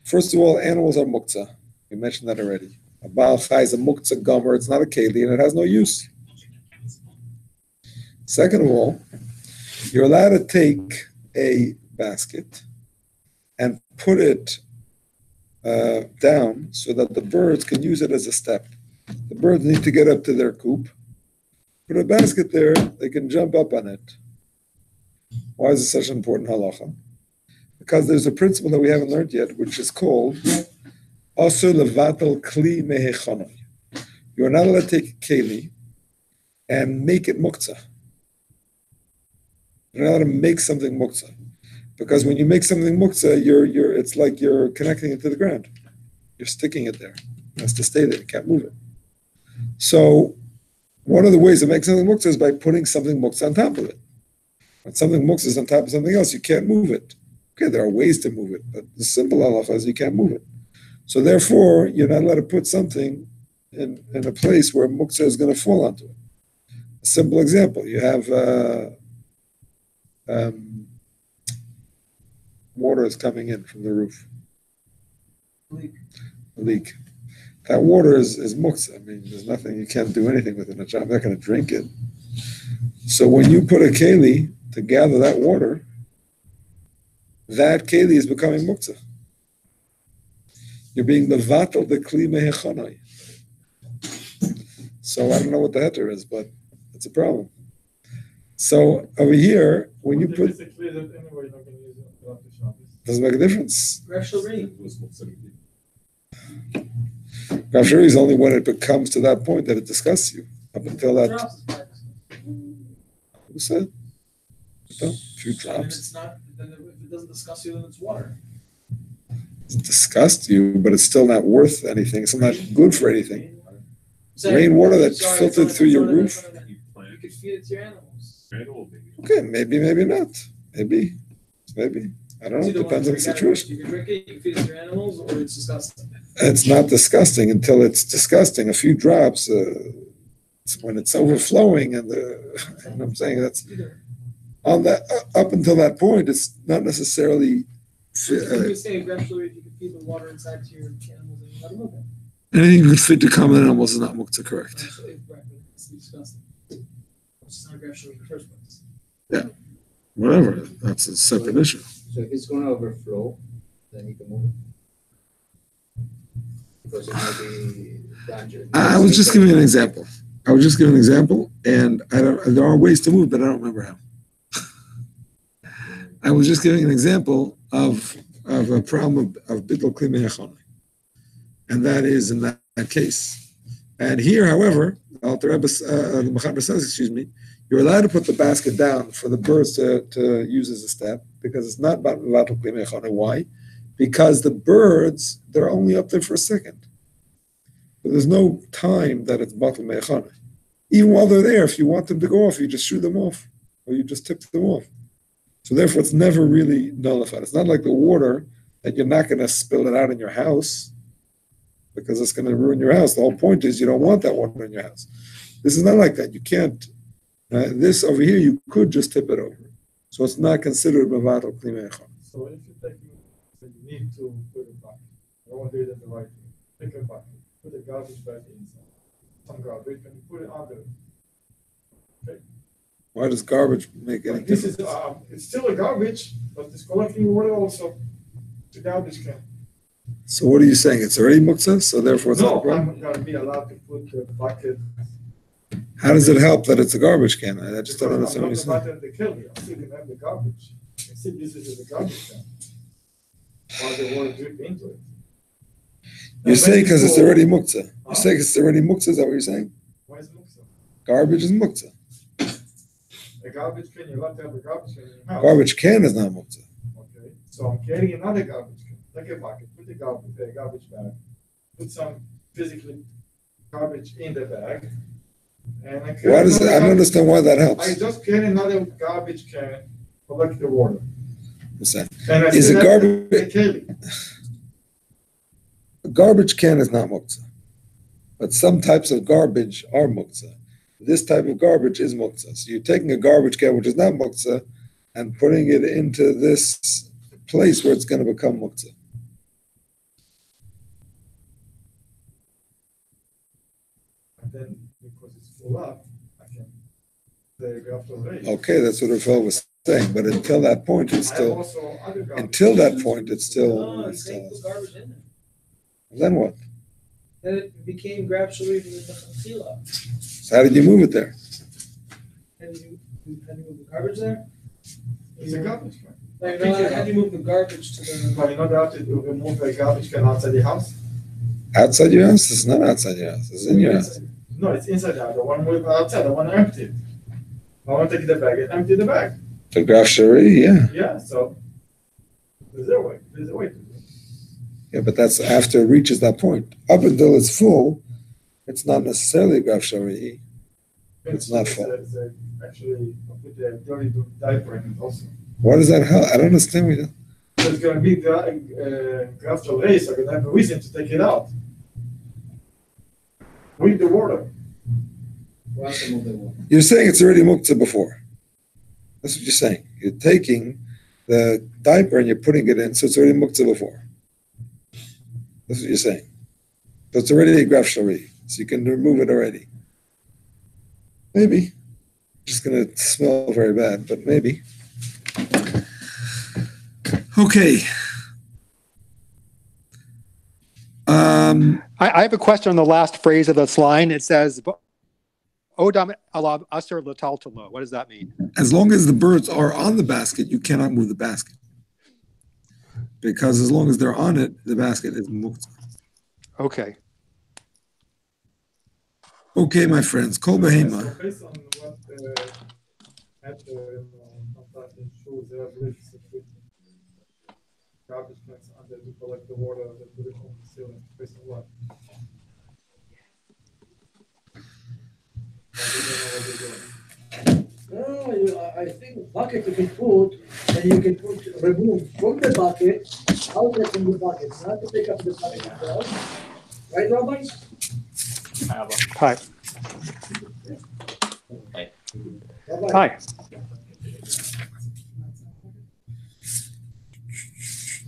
First of all, animals are muktzah. We mentioned that already. A baal chai is a muktzah gomer. It's not a keli and it has no use. Second of all, you're allowed to take a basket and put it down so that the birds can use it as a step. The birds need to get up to their coop. Put a basket there, they can jump up on it. Why is it such an important halacha? Because there's a principle that we haven't learned yet, which is called Asur levatel kli mehechonoi. You're not allowed to take a keli and make it muktzah. You're not allowed to make something muktzah. Because when you make something muktzah, it's like you're connecting it to the ground. You're sticking it there. It has to stay there. You can't move it. So one of the ways to make something muktzah is by putting something muktzah on top of it. When something muktzah is on top of something else, you can't move it. Okay, there are ways to move it, but the simple halacha is you can't move it. So therefore, you're not allowed to put something in a place where muktzah is going to fall onto it. A simple example, you have water is coming in from the roof. A leak. That water is muktzah. I mean, there's nothing, you can't do anything with it. I'm not going to drink it. So when you put a keli to gather that water, that keli is becoming muktzah. You're being mevatel the kli mehechonai. So I don't know what the heter is, but it's a problem. So over here, when you put, doesn't make a difference. Rav Shuri is only when it becomes to that point that it disgusts you. Up until that, who said? A few drops. Then if it doesn't disgust you, then it's water. It disgusts you, but it's still not worth anything. It's not good for anything. Rainwater that's filtered through your roof. You could feed it to your animals. Okay, maybe not. Maybe. I don't know. It depends on the situation. You can drink it, you can feed it to your animals, or it's disgusting. It's not disgusting until it's disgusting. A few drops, it's when it's overflowing, and I'm saying that's on that up until that point. It's not necessarily. You say eventually, if you can feed the water inside to your animals, and you let them move it. Anything you can feed to common animals is not muktzah, correct? It's disgusting. It's not actually in the first place. Yeah, whatever. That's a separate issue. So if it's going to overflow, then you can move it. Because it might be dangerous. I was just giving an example. And there are ways to move, but I don't remember how. I was just giving an example of a problem of bittul kli mehechonai, and that is in that case. And here, however, the Mechaber says, you're allowed to put the basket down for the birds to use as a step because it's not about bittul kli mehechonai. Why? Because the birds, they're only up there for a second. But there's no time that it's bittul mehechonai. Even while they're there, if you want them to go off, you just shoot them off, or you just tip them off. So therefore, it's never really nullified. It's not like the water that you're not going to spill it out in your house because it's going to ruin your house. The whole point is you don't want that water in your house. This is not like that. You can't. This over here, you could just tip it over. So it's not considered mevatel kli mehechonai. So if you need to put it back, I don't want to do it the right way. Take it back. Put the garbage bag inside. some garbage and you put it under. Why does garbage make any This difference? is it's still a garbage, but it's collecting water also. The garbage can. So what are you saying? It's already muktzah, so therefore it's not a No, problem? I'm gonna be allowed to put the bucket. How does it help that it's a garbage can? I just don't Because understand what I'm you're not saying. about to kill you. I'm still gonna have the garbage. I still use it as a garbage can. While the water drip into it. You're saying because it's already muktzah. Huh? You're saying it's already muktzah, is that what you're saying? Why is it muktzah? Garbage is muktzah. A garbage can, you're allowed to have a garbage can in your house. Garbage can is not muktzah. Okay, so I'm carrying another garbage can. Take a bucket, put the garbage bag, put some physically garbage in the bag, and I carry Why does it, I don't understand why that I helps. just carry another garbage can, collect the water. What's that? And I Is still it have garbage? the keli. A garbage can is not muktzah. But some types of garbage are muktzah. This type of garbage is muktzah. So you're taking a garbage can, which is not muktzah, and putting it into this place where it's going to become muktzah. And then, because it's full up, I can grab the raise. Okay, that's what Rafael was saying. But until that point, it's I have still, also other garbage. until that point, it's still, No, you it's can't still put garbage in there. then what? Then it became grab shel from the Chila. So how did you move it there? And you move the garbage there? It's a garbage can. Like, no, how do you move the garbage to the? But you're not allowed to remove a garbage can outside the house? Outside your house? It's not outside your house. It's in your house. No, it's inside the house. The one with outside, the one empty. I want to take the bag and empty the bag. The graf shari, yeah. Yeah, so there's a way. There's a way to do it. Yeah, but that's after it reaches that point. Up until it's full, it's not necessarily a graf shari. It's not full. Actually, I put the dirty diaper in it also. Why does that help? I don't understand what you So it's going to be graf shel race. I'm going to have a reason to take it out. With the water. You're saying it's already muktzah before. That's what you're saying. You're taking the diaper and you're putting it in, so it's already muktzah before. That's what you're saying. So it's already a graf shari, so you can remove it already. Maybe. Just going to smell very bad, but maybe. Okay. I have a question on the last phrase of this line. It says, Odam alav aser l'taltalo. What does that mean? As long as the birds are on the basket, you cannot move the basket. Because as long as they're on it, the basket is muktzah. Okay. Okay, my friends. Kol behema. So based on what at sometimes shows there are bridges that put garbage cans under to collect the water that put it on the ceiling. Based on what? No, I think bucket you can put, and you can remove from the bucket, out from the bucket, not to pick up the bucket itself. Right, Rabbi? Hi. Rabbi? Hi.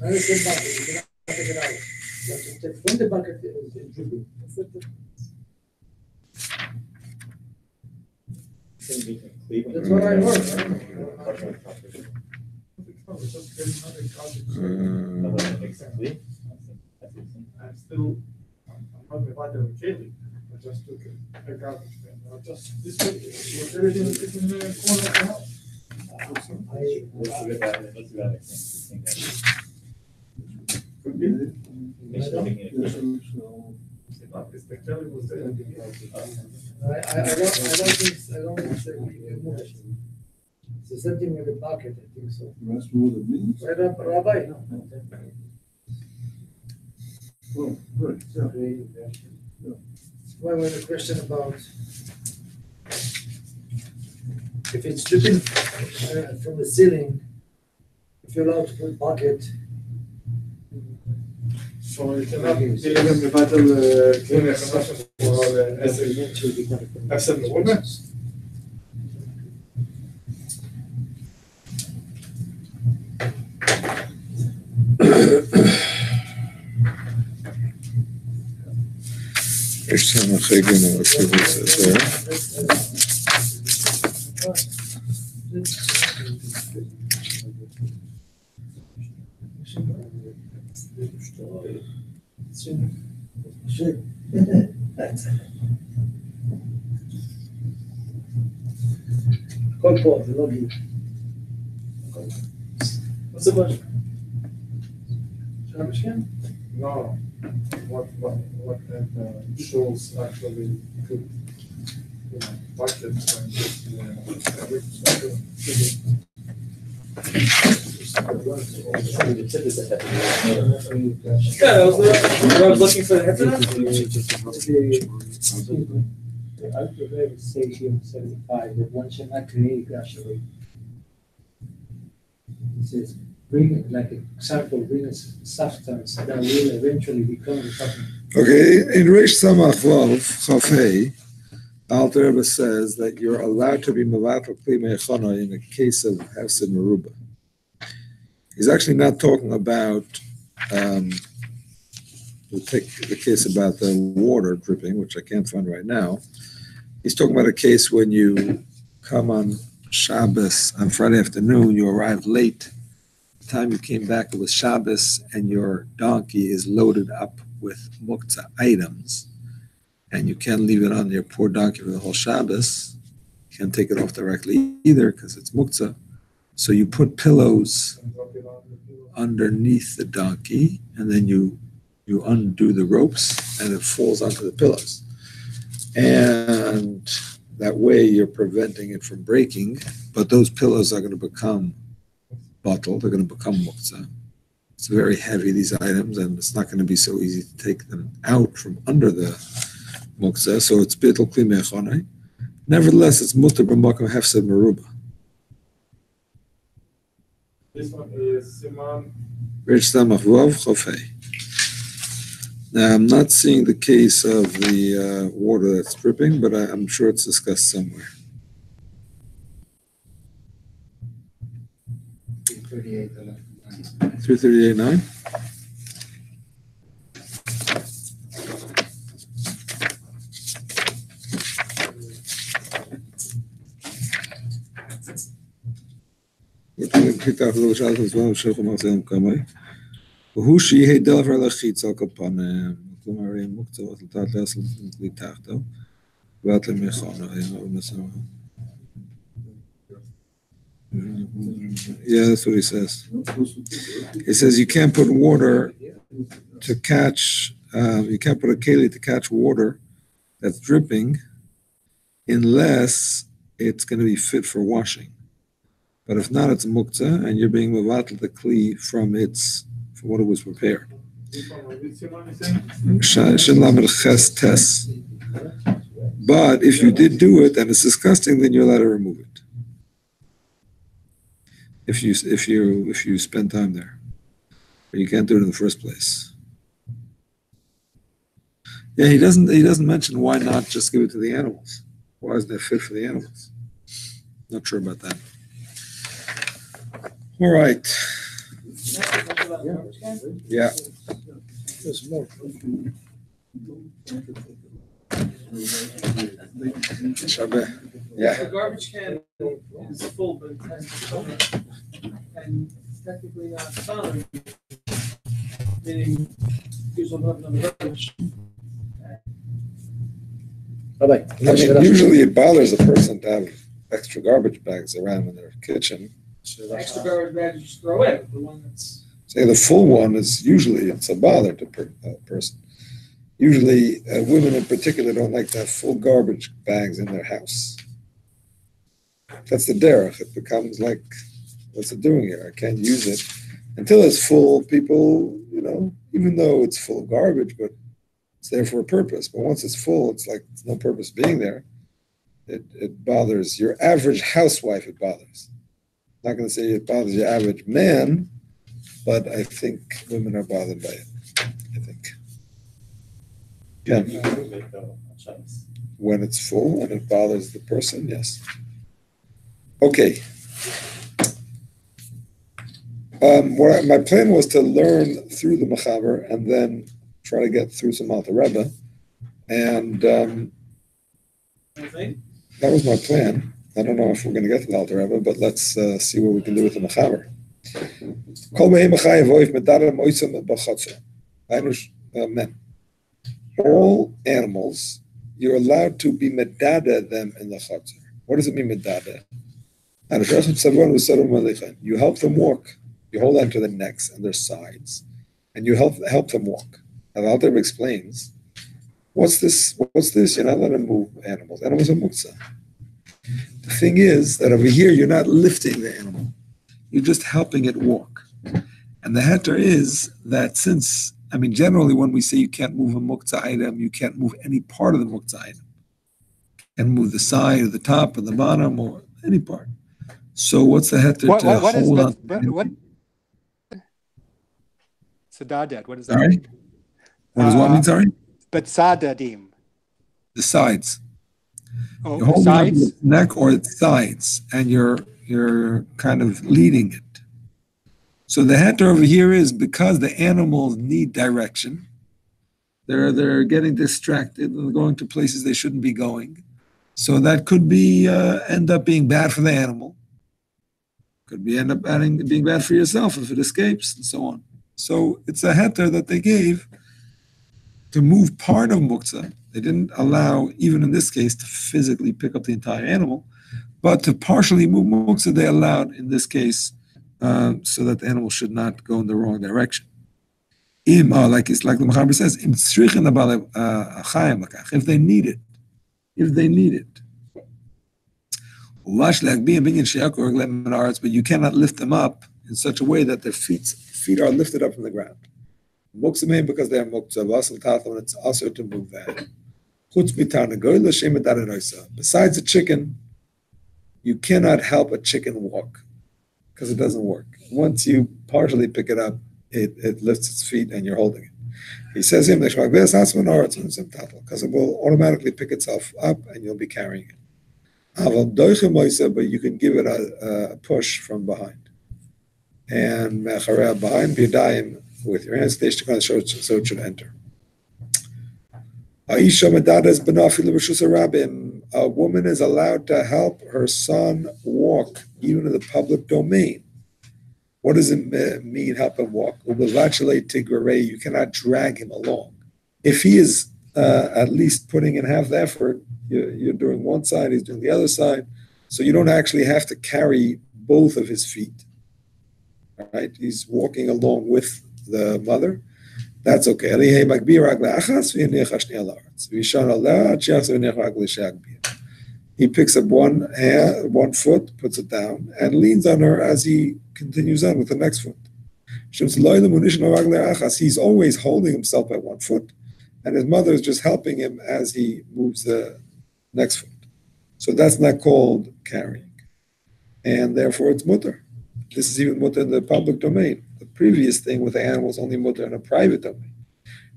Not a good bucket, you cannot take it out. You have to take from the bucket and dripping. That's what I heard. It's just getting another garbage. I'm still, I'm not divided with keli. I just took a garbage can. I just this way, with everything is in the corner of the house. Could be. It's the keli was there. I don't think so. We can move it. So something with the bucket, I think so. Right, Rabbi? Oh, good. Why was the question about if it's dripping from the ceiling, if you're allowed to put bucket? So you cannot be even divided clean expression for the accept the water. Let's see what it says there. כל פה, זה לא גיל. What's the question? Garbage can? No, what that shows actually could, buckets and just, Yeah, I was looking for the head. I prefer to say here 75, that one shall not create gradually. It says, bring like a sample, bring a substance that will eventually become the substance. Okay, in Reish Samach Vav Chafei, Alter Rebbe says that you're allowed to be mevatel kli meichana in a case of hefsed meruba. He's actually not talking about we'll take the case about the water dripping, which I can't find right now. He's talking about a case when you come on Shabbos on Friday afternoon, you arrive late. The time you came back, it was Shabbos, and your donkey is loaded up with muktzah items, and you can't leave it on your poor donkey for the whole Shabbos. You can't take it off directly either because it's muktzah. So you put pillows underneath the donkey, and then you undo the ropes, and it falls onto the pillows. And that way you're preventing it from breaking, but those pillows are going to become bottled, they're going to become muktzah. It's very heavy, these items, and it's not going to be so easy to take them out from under the muktzah, so it's bittul kli meichana. Nevertheless, it's mutar b'makom hefsed meruba. this one is Siman. Reish Samach Vav Chafei. Now, I'm not seeing the case of the water that's dripping, but I'm sure it's discussed somewhere. 338.9. והוא שיהיה דבר לחיץ על כל פניהם, כלומר, יהיה מוקצה ותלתת לעשות מתחתו, ואת למכונה, Yeah, that's what he says. He says you can't put water to catch, you can't put a keli to catch water that's dripping unless it's going to be fit for washing. But if not, it's muktzah, and you're being mevatel the kli from what it was prepared. But if you did do it and it's disgusting, then you're allowed to remove it. If you spend time there, but you can't do it in the first place. Yeah, he doesn't mention why not just give it to the animals. Why isn't it fit for the animals? Not sure about that. All right. Yeah. There's more. Shabbat. Yeah. The garbage can is full, but it has to cover it. And it's technically not bothering you. Meaning, use a lot of garbage. Bye-bye. I mean, usually it bothers a person to have extra garbage bags around in their kitchen. Extra garbage bags you just throw away. The one that's. Say the full one is usually it's a bother to a person. Usually, women in particular don't like to have full garbage bags in their house. That's the derech. It becomes like, what's it doing here? I can't use it. Until it's full, people, even though it's full of garbage, but it's there for a purpose. But once it's full, it's like there's no purpose being there. It bothers your average housewife, it bothers. I'm not going to say it bothers your average man, but I think women are bothered by it. I think. Yeah. When it's full and it bothers the person, yes. Okay. My plan was to learn through the Mechaber and then try to get through some Alter Rebbe. And Okay. that was my plan. I don't know if we're going to get to the Alter Rebbe, but let's see what we can do with the Mechaber. All animals, you're allowed to be medada them in the chatzor. What does it mean medada? You help them walk. You hold on to their necks and their sides, and you help them walk. And the Alter Rebbe explains, what's this? You're not letting them move animals. Animals are muktzah. The thing is that over here, you're not lifting the animal. You're just helping it walk. And the heter is that generally when we say you can't move a muktzah item, you can't move any part of the muktzah item. You can't move the side or the top or the bottom or any part. So what's the heter What to is hold on? what Sadadet? What does that Sorry? mean? What does what mean, sorry? But sadadim. The sides. Oh, You're holding on to sides. the neck or its sides, and you're kind of leading it. So the heter over here is because the animals need direction. They're getting distracted and going to places they shouldn't be going. So that could be end up being bad for the animal. Could be end up being bad for yourself if it escapes and so on. So it's a heter that they gave to move part of muktzah. They didn't allow, even in this case, to physically pick up the entire animal, but to partially move muktzah, they allowed in this case, so that the animal should not go in the wrong direction. Like the Mechaber says, if they need it. But you cannot lift them up in such a way that their feet are lifted up from the ground. Muktzah because they are muktzah, and it's also to move that. Besides a chicken, you cannot help a chicken walk because it doesn't work. Once you partially pick it up, it lifts its feet and you're holding it. He says him because it will automatically pick itself up and you'll be carrying it. But you can give it a push from behind. And behind b'yadayim with your hands, so it should enter. A woman is allowed to help her son walk, even in the public domain. What does it mean, help him walk? You cannot drag him along. If he is at least putting in half the effort, you're doing one side, he's doing the other side, so you don't actually have to carry both of his feet. All right, he's walking along with the mother. That's okay. He picks up one foot, puts it down, and leans on her as he continues on with the next foot. He's always holding himself by one foot, and his mother is just helping him as he moves the next foot. So that's not called carrying. And therefore it's mutter. This is even mutter in the public domain. The previous thing with the animal is only mutter in a private domain.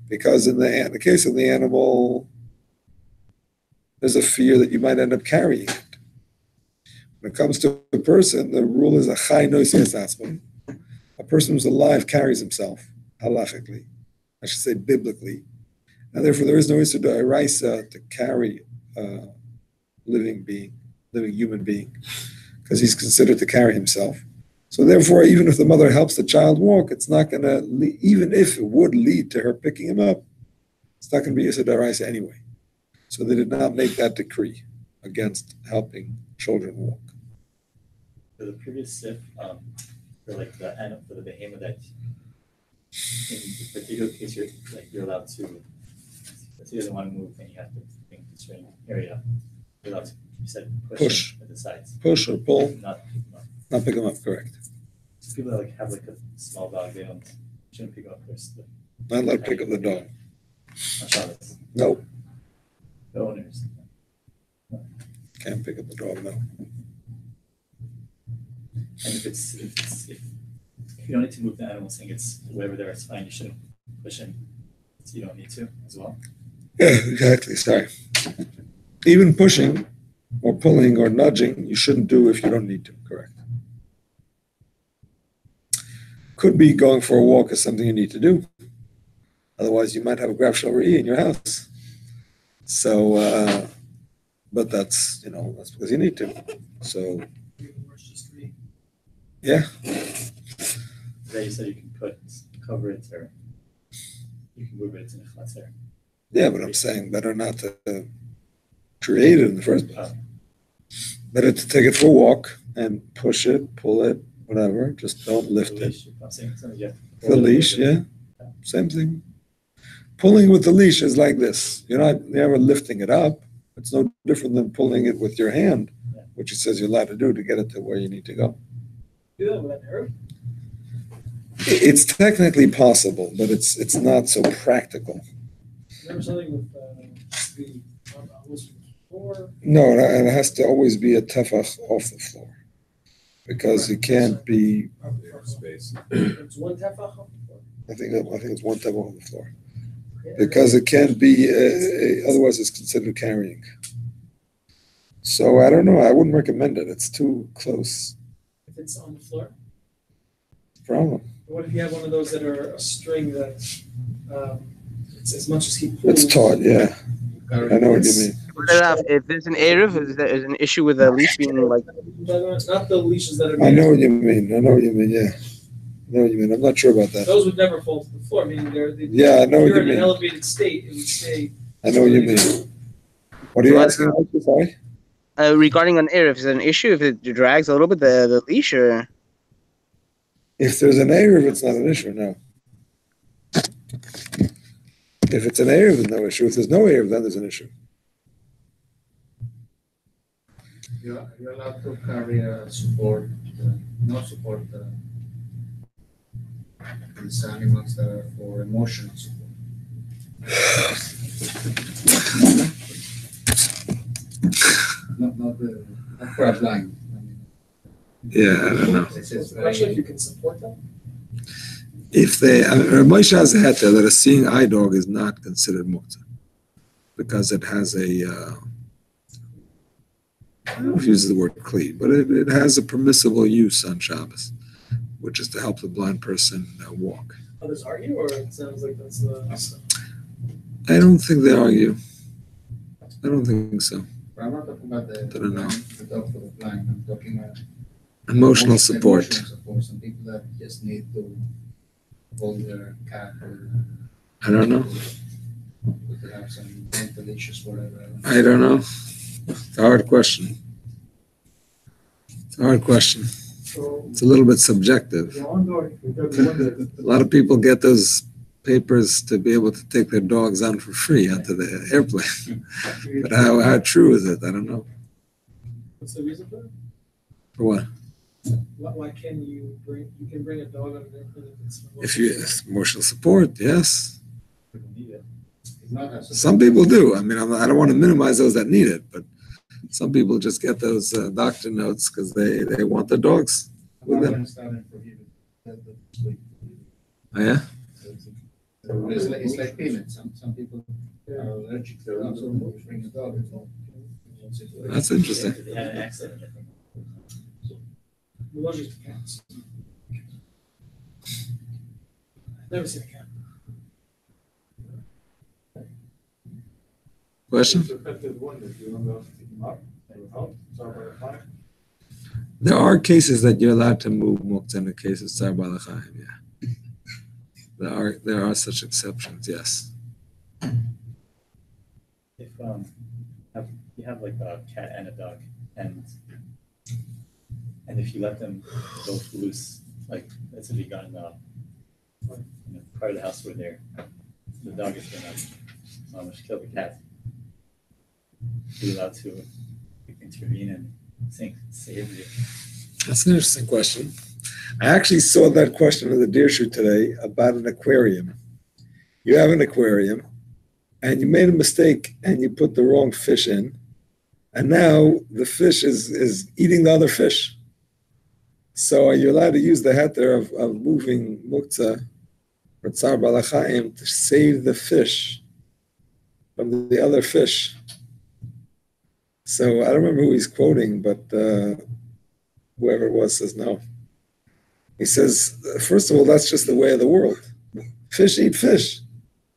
Because in the case of the animal, there's a fear that you might end up carrying it. When it comes to a person, the rule is a chai noisias atzman. A person who's alive carries himself, halachically, I should say biblically. And therefore there is no issur d'oraisa to carry a living human being, because he's considered to carry himself. So therefore, even if the mother helps the child walk, it's not going to, even if it would lead to her picking him up, it's not going to be issur d'oraisa anyway. So they did not make that decree against helping children walk. For the previous sif, for the behemoth that in the particular case you're allowed to, if he doesn't want to move, then you have to think a certain area. You're allowed to, you said push at the sides. Push or pull. Not pick them up. Not pick them up, correct. So people that have a small dog, they shouldn't pick up their stuff. Not allowed to pick up the dog. On Shabbos. No. The owners. No. Can't pick up the dog, no. And if you don't need to move the animal, saying it's whatever there is fine, you shouldn't push in. So you don't need to as well. Yeah, exactly. Sorry. Even pushing or pulling or nudging, you shouldn't do if you don't need to, correct. Could be going for a walk is something you need to do. Otherwise, you might have a graf shel in your house. So, but that's because you need to. So, yeah. Today you said you can cover it or you can move it in a chatzar. Yeah, but I'm saying better not to create it in the first place. Better to take it for a walk and push it, pull it, whatever. Just don't lift it. The leash, yeah. Same thing. Pulling with the leash is like this. You're never lifting it up. It's no different than pulling it with your hand, which it says you're allowed to do to get it to where you need to go. Do that with an Arab? It's technically possible, but it's not so practical. Remember something with the floor? No, it has to always be a tefach off the floor because it can't be. Space. It's one tefach off the floor. I think it's one tefach on the floor because it can't be. Otherwise, it's considered carrying. So I don't know. I wouldn't recommend it. It's too close. If it's on the floor. Problem. What if you have one of those that are a string that it's as much as he pulls? It's taut, yeah. I know what you mean. If there's an Erev, is there an issue with the leash being like? Not the leashes that are. I know what you mean. Yeah. I know what you mean. I'm not sure about that. Those would never fall to the floor. Meaning yeah, I know what you mean. In an elevated state, it would stay. I know what you mean. What are you asking? Sorry. Regarding an Erev, is it an issue if it drags a little bit the leash or? If there's an Erev, it's not an issue, no. If it's an Erev, there's no issue. If there's no Erev, then there's an issue. You're allowed to carry a support, these animals that are for emotional support. not for a blind. Yeah, I don't know. Especially if you can support them. If Moshe has a heter that a seeing eye dog is not considered muktzah because it has a, I don't know if he uses the word kli, but it has a permissible use on Shabbos, which is to help the blind person walk. Others argue, or it sounds like that's the. I don't think they argue. I don't think so. But I'm not talking about the dog for the blind. I'm talking about emotional support. Some people that just need to hold their cat or I don't know. they have some mental issues, whatever. I don't know. It's a hard question. It's a little bit subjective. A lot of people get those papers to be able to take their dogs on for free onto the airplane. But how true is it? I don't know. What's the reason for it? For what? Why can you bring a dog on an airplane if it's emotional support? Yes. Some people do. I mean, I don't want to minimize those that need it, but some people just get those doctor notes because they want their dogs with them. Oh, yeah? It's like payment. Some people are allergic to dogs, so bring a dog. That's interesting. They had an accident, I think. We're allergic to cats. I've never seen a cat. Question? There are cases that you're allowed to move muktzah in the case of Tzar Balachayim, yeah. There are such exceptions, yes. If you have like a cat and a dog, and if you let them go loose, like let's say you got in the part of the house where the dog is gonna almost kill the cat, you're allowed to intervene and save you. That's an interesting question. I actually saw that question in the deer shoot today about an aquarium. You have an aquarium, and you made a mistake, and you put the wrong fish in, and now the fish is eating the other fish. So are you allowed to use the heter of moving muktzah or tzar balachayim to save the fish from the other fish? So I don't remember who he's quoting, but whoever it was says no. He says, first of all, that's just the way of the world. Fish eat fish.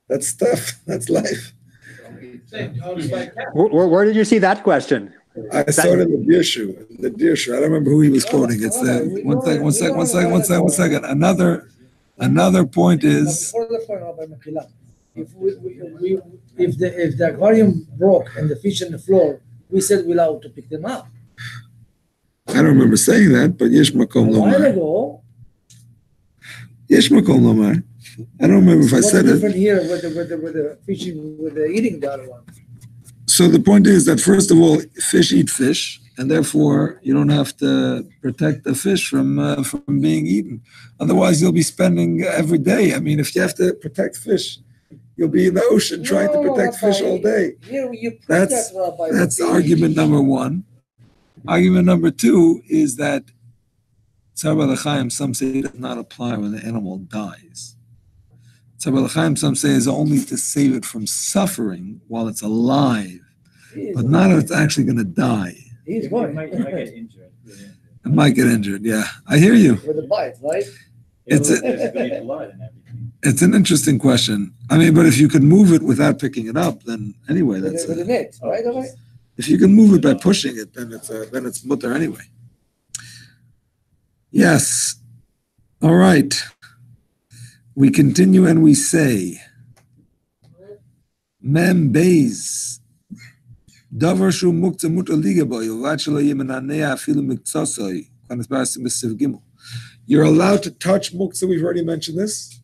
That's stuff. That's life. Same, how to buy a cat. Where did you see that question? I saw it in the beer shoe. The beer shoe. I don't remember who he was quoting. It's the one second. Another point is Before the point, Rabbi Mechila, if the aquarium broke and the fish on the floor, we said we're allowed to pick them up. I don't remember saying that, but yesh makom A while lomar. ago, Yesh makom lomar. I don't remember if I what's said different it. here with the fishing, with the eating the other one? So the point is that first of all, fish eat fish, and therefore you don't have to protect the fish from being eaten. Otherwise, you'll be spending every day. I mean, if you have to protect fish, you'll be in the ocean trying to protect fish all day. Here you put That's that, Rabbi, that's but argument number one. Argument number two is that Tzar B'Lechaim, some say it does not apply when the animal dies. Tzar B'Lechaim, some say, is only to save it from suffering while it's alive, but not if it's actually going to die. He's It going. might get injured. It might get injured. Yeah, I hear you. With a bite, right? It's a- There's gonna be blood and everything. It's an interesting question. I mean, but if you can move it without picking it up, then anyway, With that's a net, right? Right? if you can move it by pushing it, then it's mutter anyway. Yes. All right. We continue and we say, Mem Beis. Davar shu muktzah mutar liga bo, yovad shelo yemenanea afilu miktzasoi. You're allowed to touch muktzah. We've already mentioned this,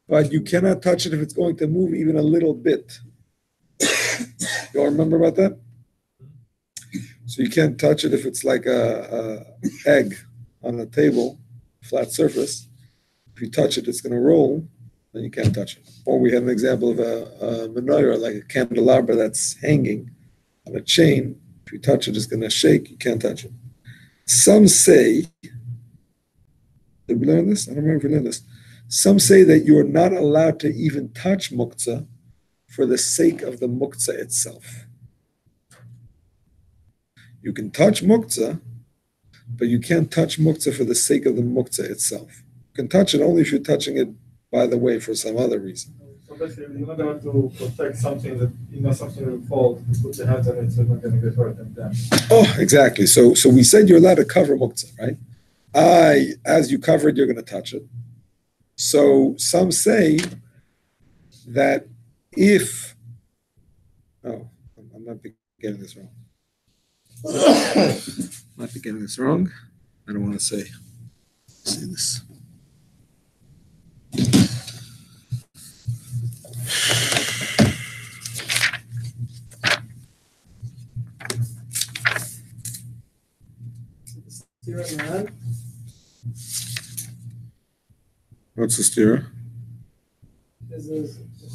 but you cannot touch it if it's going to move even a little bit. You all remember about that? So you can't touch it if it's like a egg on a table, flat surface. If you touch it, it's going to roll, then you can't touch it. Or we have an example of a menorah, like a candelabra that's hanging on a chain. If you touch it, it's going to shake. You can't touch it. Some say, did we learn this? I don't remember if we learned this. Some say that you are not allowed to even touch muktzah for the sake of the muktzah itself. You can touch muktzah, but you can't touch muktzah for the sake of the muktzah itself. You can touch it only if you're touching it, by the way, for some other reason. So basically, you're not going to protect something that, something will fall, you put your hands on it, so you're not going to get hurt and damage. Oh, exactly. So we said you're allowed to cover muktzah, right? As you cover it, you're going to touch it. So some say that if, I might be getting this wrong. Might be getting this wrong. I don't want to say this. What's the stira? There's a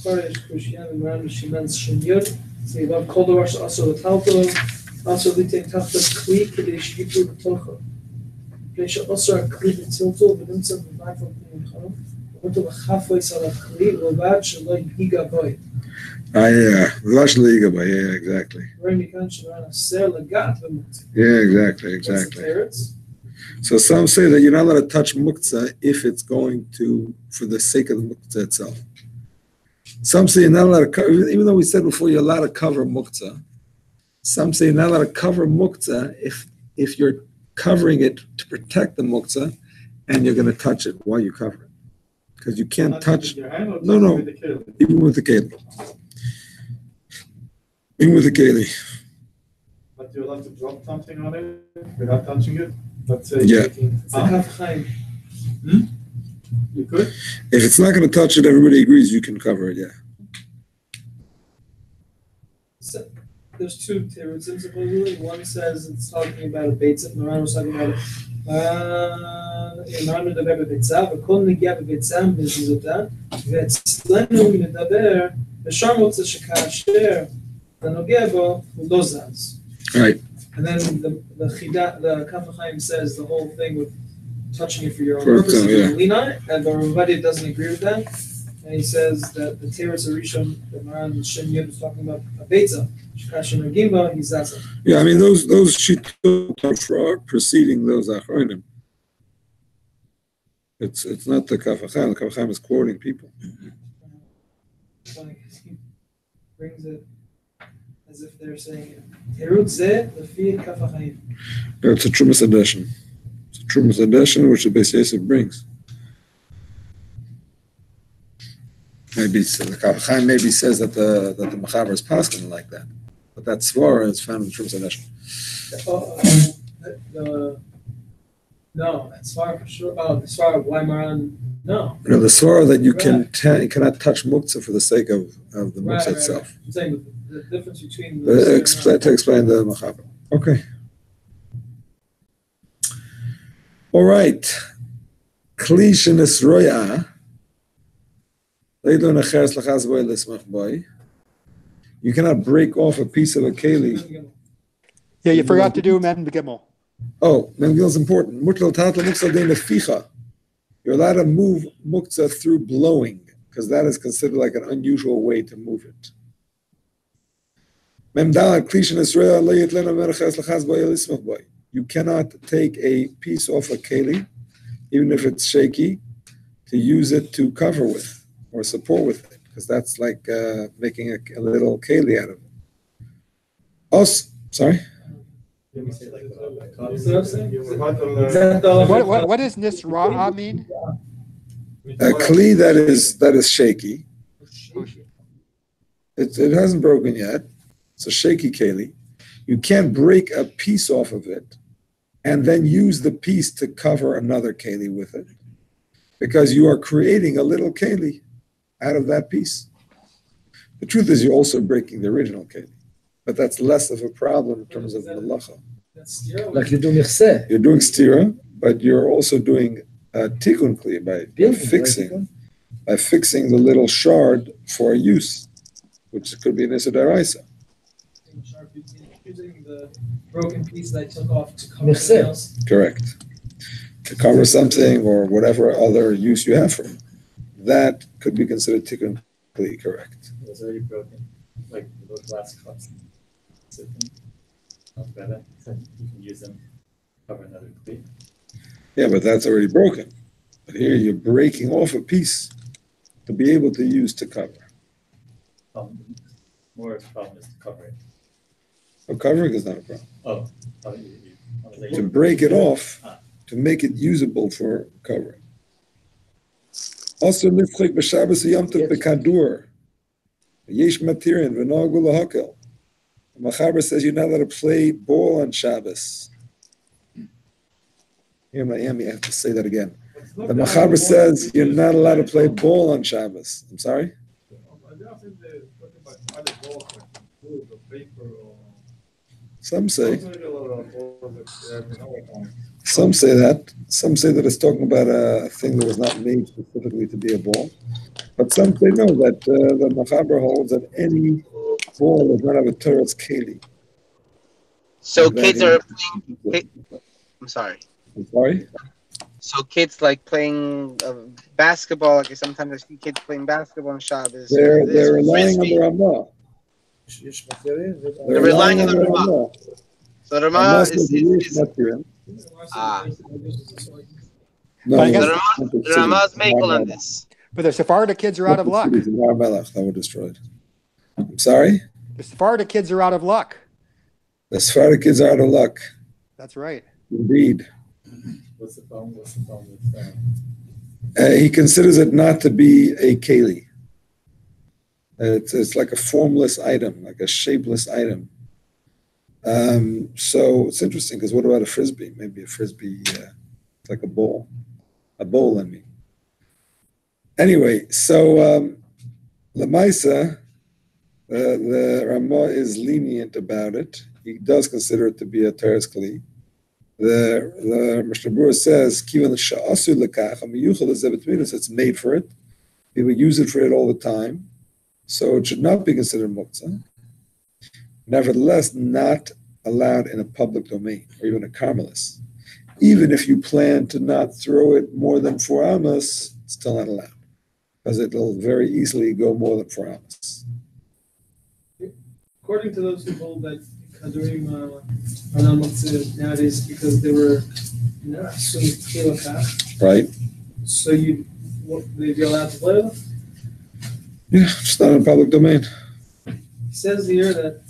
Kodesh Kushian and Ram Shimans Shinyur. So you have Kodesh also the Talto, also we take Tachta Kli, Kadesh Yipu Tocha. Place also a Kli Tilto, but then some life of the home. What to the halfway side of Kli, Robad Shaloi Higa Boy. Yeah, exactly. Remy Kanshan Rana Ser Lagat. Yeah, exactly. So some say that you're not allowed to touch muktzah if it's going to, for the sake of the muktzah itself. Some say you're not allowed to cover, even though we said before you're allowed to cover muktzah. Some say you're not allowed to cover muktzah if you're covering it to protect the muktzah and you're going to touch it while you cover it. Because you can't touch, no, even with the keli. Even with the keli. But you're allowed to drop something on it without touching it? Let's say Yeah. You could? If it's not going to touch it, everybody agrees you can cover it, yeah. So, there's two terutzim supposedly. One says it's talking about a beitzah. Moran was talking about Moran מדבר בביצה, וכל נגיע בביצה מזיזותה, ואצלנו מדבר בשאר מוצא שכאשר אתה נוגע בו, הוא לא זז. Right. And then the Kaf HaChaim says the whole thing with touching it for your own For purpose, itself, you yeah. can lean on it, and the Ravadi doesn't agree with that. And he says that the Teretz Arishon that Maran Shem Yud was talking about a Beitzah, Shekashem Nagimba, he's Zaza. Yeah, I mean, those shittot are preceding those achronim. It's not the Kaf HaChaim. The Kaf HaChaim is quoting people. Funny 'cause he brings it as if they're saying, Terut zeh lefi kaf ha'chaim. It's a Trumas edition. It's a Trumas edition which the Beis Yosef brings. Maybe the Kaf Chaim maybe says that the Mechaber is passing like that, but that svara is found in the Trumas edition. No, as far for sure. Oh, as far as Weimaran, no. You know, the svara that you cannot touch muktzah for the sake of the muktzah itself. I'm saying the difference between To explain the Mechaber. Okay. All right. Kli shenisroya. You cannot break off a piece of a keli. Yeah, you forgot to do Mem Gimel. Oh, Mem Gimel is important. You're allowed to move muktzah through blowing, because that is considered like an unusual way to move it. You cannot take a piece off a keli, even if it's shaky, to use it to cover with or support with it, because that's like making a little keli out of it. Oh, sorry? What does nisra'a mean? A kli that is shaky. It hasn't broken yet. It's a shaky keli. You can't break a piece off of it and then use the piece to cover another keli with it, because you are creating a little keli out of that piece. The truth is, you're also breaking the original keli, but that's less of a problem in terms of malacha. Like you do michseh. You're doing stira, but you're also doing tikkun kli by fixing the little shard for use, which could be an issa d'oraisa. Using the broken piece that I took off to cover something else. Correct. To cover something or whatever other use you have for it. That could be considered tikkun kli, correct. It was already broken, like those glass cups. You can use them to cover another kli. Yeah, but that's already broken. But here you're breaking off a piece to be able to use to cover. More of a problem is to cover it. So covering is not a problem. To To break it off, to make it usable for covering. Also, nifchik b'Shabbos yomtiv b'kadur. Yesh matirin v'nogu lahakel. The Mechaber says you're not allowed to play ball on Shabbos. Here in Miami, I have to say that again. The Mechaber says you're not allowed to play ball on Shabbos. I'm sorry? Some say that. Some say that it's talking about a thing that was not made specifically to be a ball. But some say no, that the Mechaber holds that any ball does not have a teretz keli. So kids are playing. I'm sorry. I'm sorry? So kids like playing basketball. Like sometimes I see kids playing basketball on Shabbos. They're relying on the Ramah. They're relying on the Ramah. So the Ramah is No, the Ramah is makel on this. But the Sephardic kids are out of luck. That were destroyed. I'm sorry? The Sephardic kids are out of luck. The Sephardic kids are out of luck. That's right. Indeed. What's the problem with that? He considers it not to be a keli. It's like a formless item, like a shapeless item. So it's interesting, because what about a frisbee? Maybe a frisbee, it's like a bowl. A bowl, I mean. Anyway, so Lamaisa, the Ramah is lenient about it. He does consider it to be a teres kli. The Mishnah Berurah says, "Kivan sha'asu lekach amiyuchal zebetminus." It's made for it. People use it for it all the time, so it should not be considered muktzah. Nevertheless, not allowed in a public domain or even a karmelis. Even if you plan to not throw it more than 4 amos, it's still not allowed, because it'll very easily go more than 4 amos. According to those who hold that Kadurim are not muktzah nowadays because they were Right? So would they be allowed to play them? Yeah, it's not in public domain. It says here that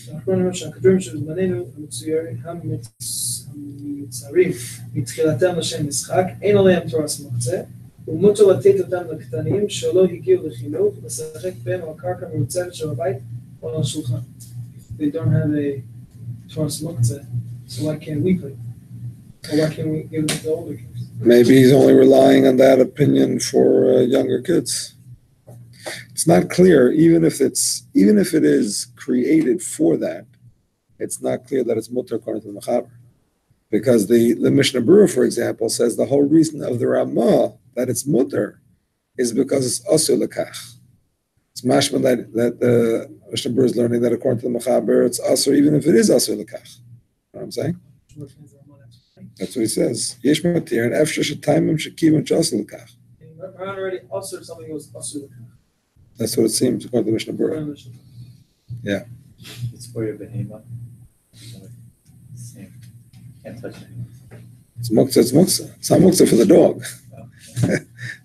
שאחרונים שהכדורים של זמננו המצוירים המצרים מתחילתם לשם משחק, אין עליהם תורס מוקצה, ומותר לתת אותם לקטנים שלא הגיעו לחינוך, לשחק בהם על קרקע מרוצפת של הבית או על השולחן. If they don't have a תורס מוקצה, so why can't we play? Or why can't we give it to the older kids? Maybe he's only relying on that opinion for younger kids. It's not clear, even if it is created for that, it's not clear that it's mutter according to the Mechaber. Because the Mishnah Berurah, for example, says the whole reason of the Ramah that it's mutter is because it's asur lekach. It's mashma that the Mishnah Berurah is learning that according to the Mechaber, it's asur even if it is asur lekach. You know what I'm saying? That's what he says. Yesh matir and efshar shetaimim shekivim shasur lekach. Already asur something was asur lekach. That's what it seems according to Mishnah Berurah. Yeah. It's for your behemoth. Same. Can't touch it. It's muktzah, it's muktzah. It's not muktzah for the dog.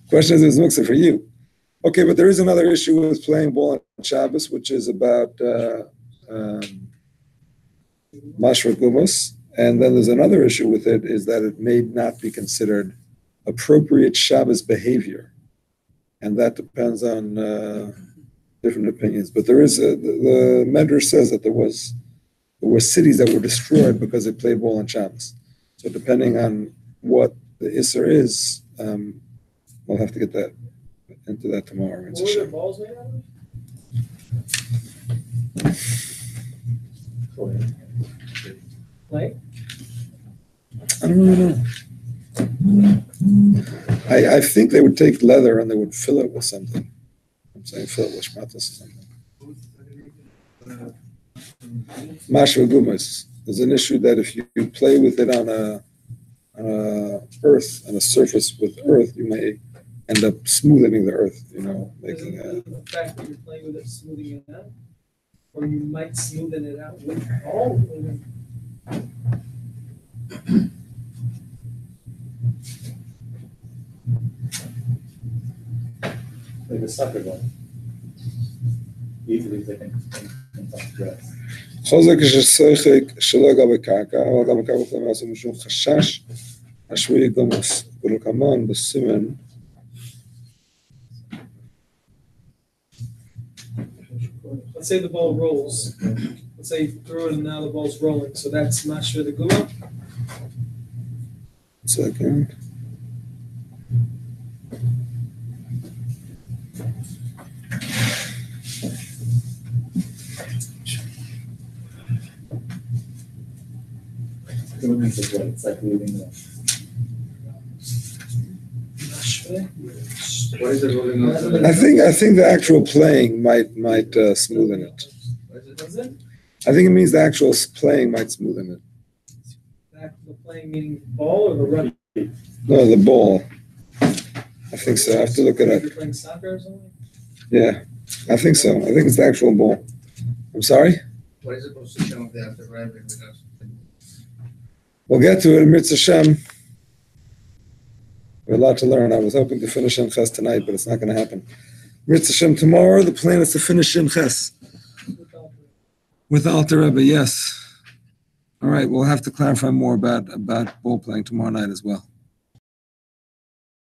Question is, it's muktzah for you. Okay, but there is another issue with playing ball on Shabbos, which is about mashra gumus. And then there's another issue with it, is that it may not be considered appropriate Shabbos behavior. And that depends on different opinions. But there is the Medrash says that there were cities that were destroyed because they played ball on Shabbos. So depending on what the Isser is, we'll have to get into that tomorrow. What were the balls made out of? Like? I don't really know. I think they would take leather and they would fill it with something. I'm saying fill it with shmatas or something. Mashra gumas. There's an issue that if you play with it on a surface with earth, you may end up smoothing the earth. Making the fact that you're playing with it, smoothing it out, or you might smoothen it out with all. Like a soccer ball. Easily they can dress. חוזק ששחק שלא גבי קרקע, אבל גבי קרקע יכולים לעשות משום חשש, השבועי גומוס, ולכמון בסימן. Let's say the ball rolls. Let's say you throw it and now the ball's rolling. So that's mashra the guma. Second. It's like moving the Why is it rolling out? I think the actual playing might smoothen it. I think it means the actual playing might smoothen it. The playing meaning the ball or the run? No, the ball. I think so. I have to look it up. You're playing soccer or something? Yeah, I think so. I think it's the actual ball. I'm sorry? What is the position of the after driving with us? We'll get to it in Mitzvah Shem. We have a lot to learn. I was hoping to finish in Ches tonight, but it's not going to happen. Mitzvah Shem tomorrow, the plan is to finish in Ches. With the Alter Rebbe, yes. All right, we'll have to clarify more about ball playing tomorrow night as well.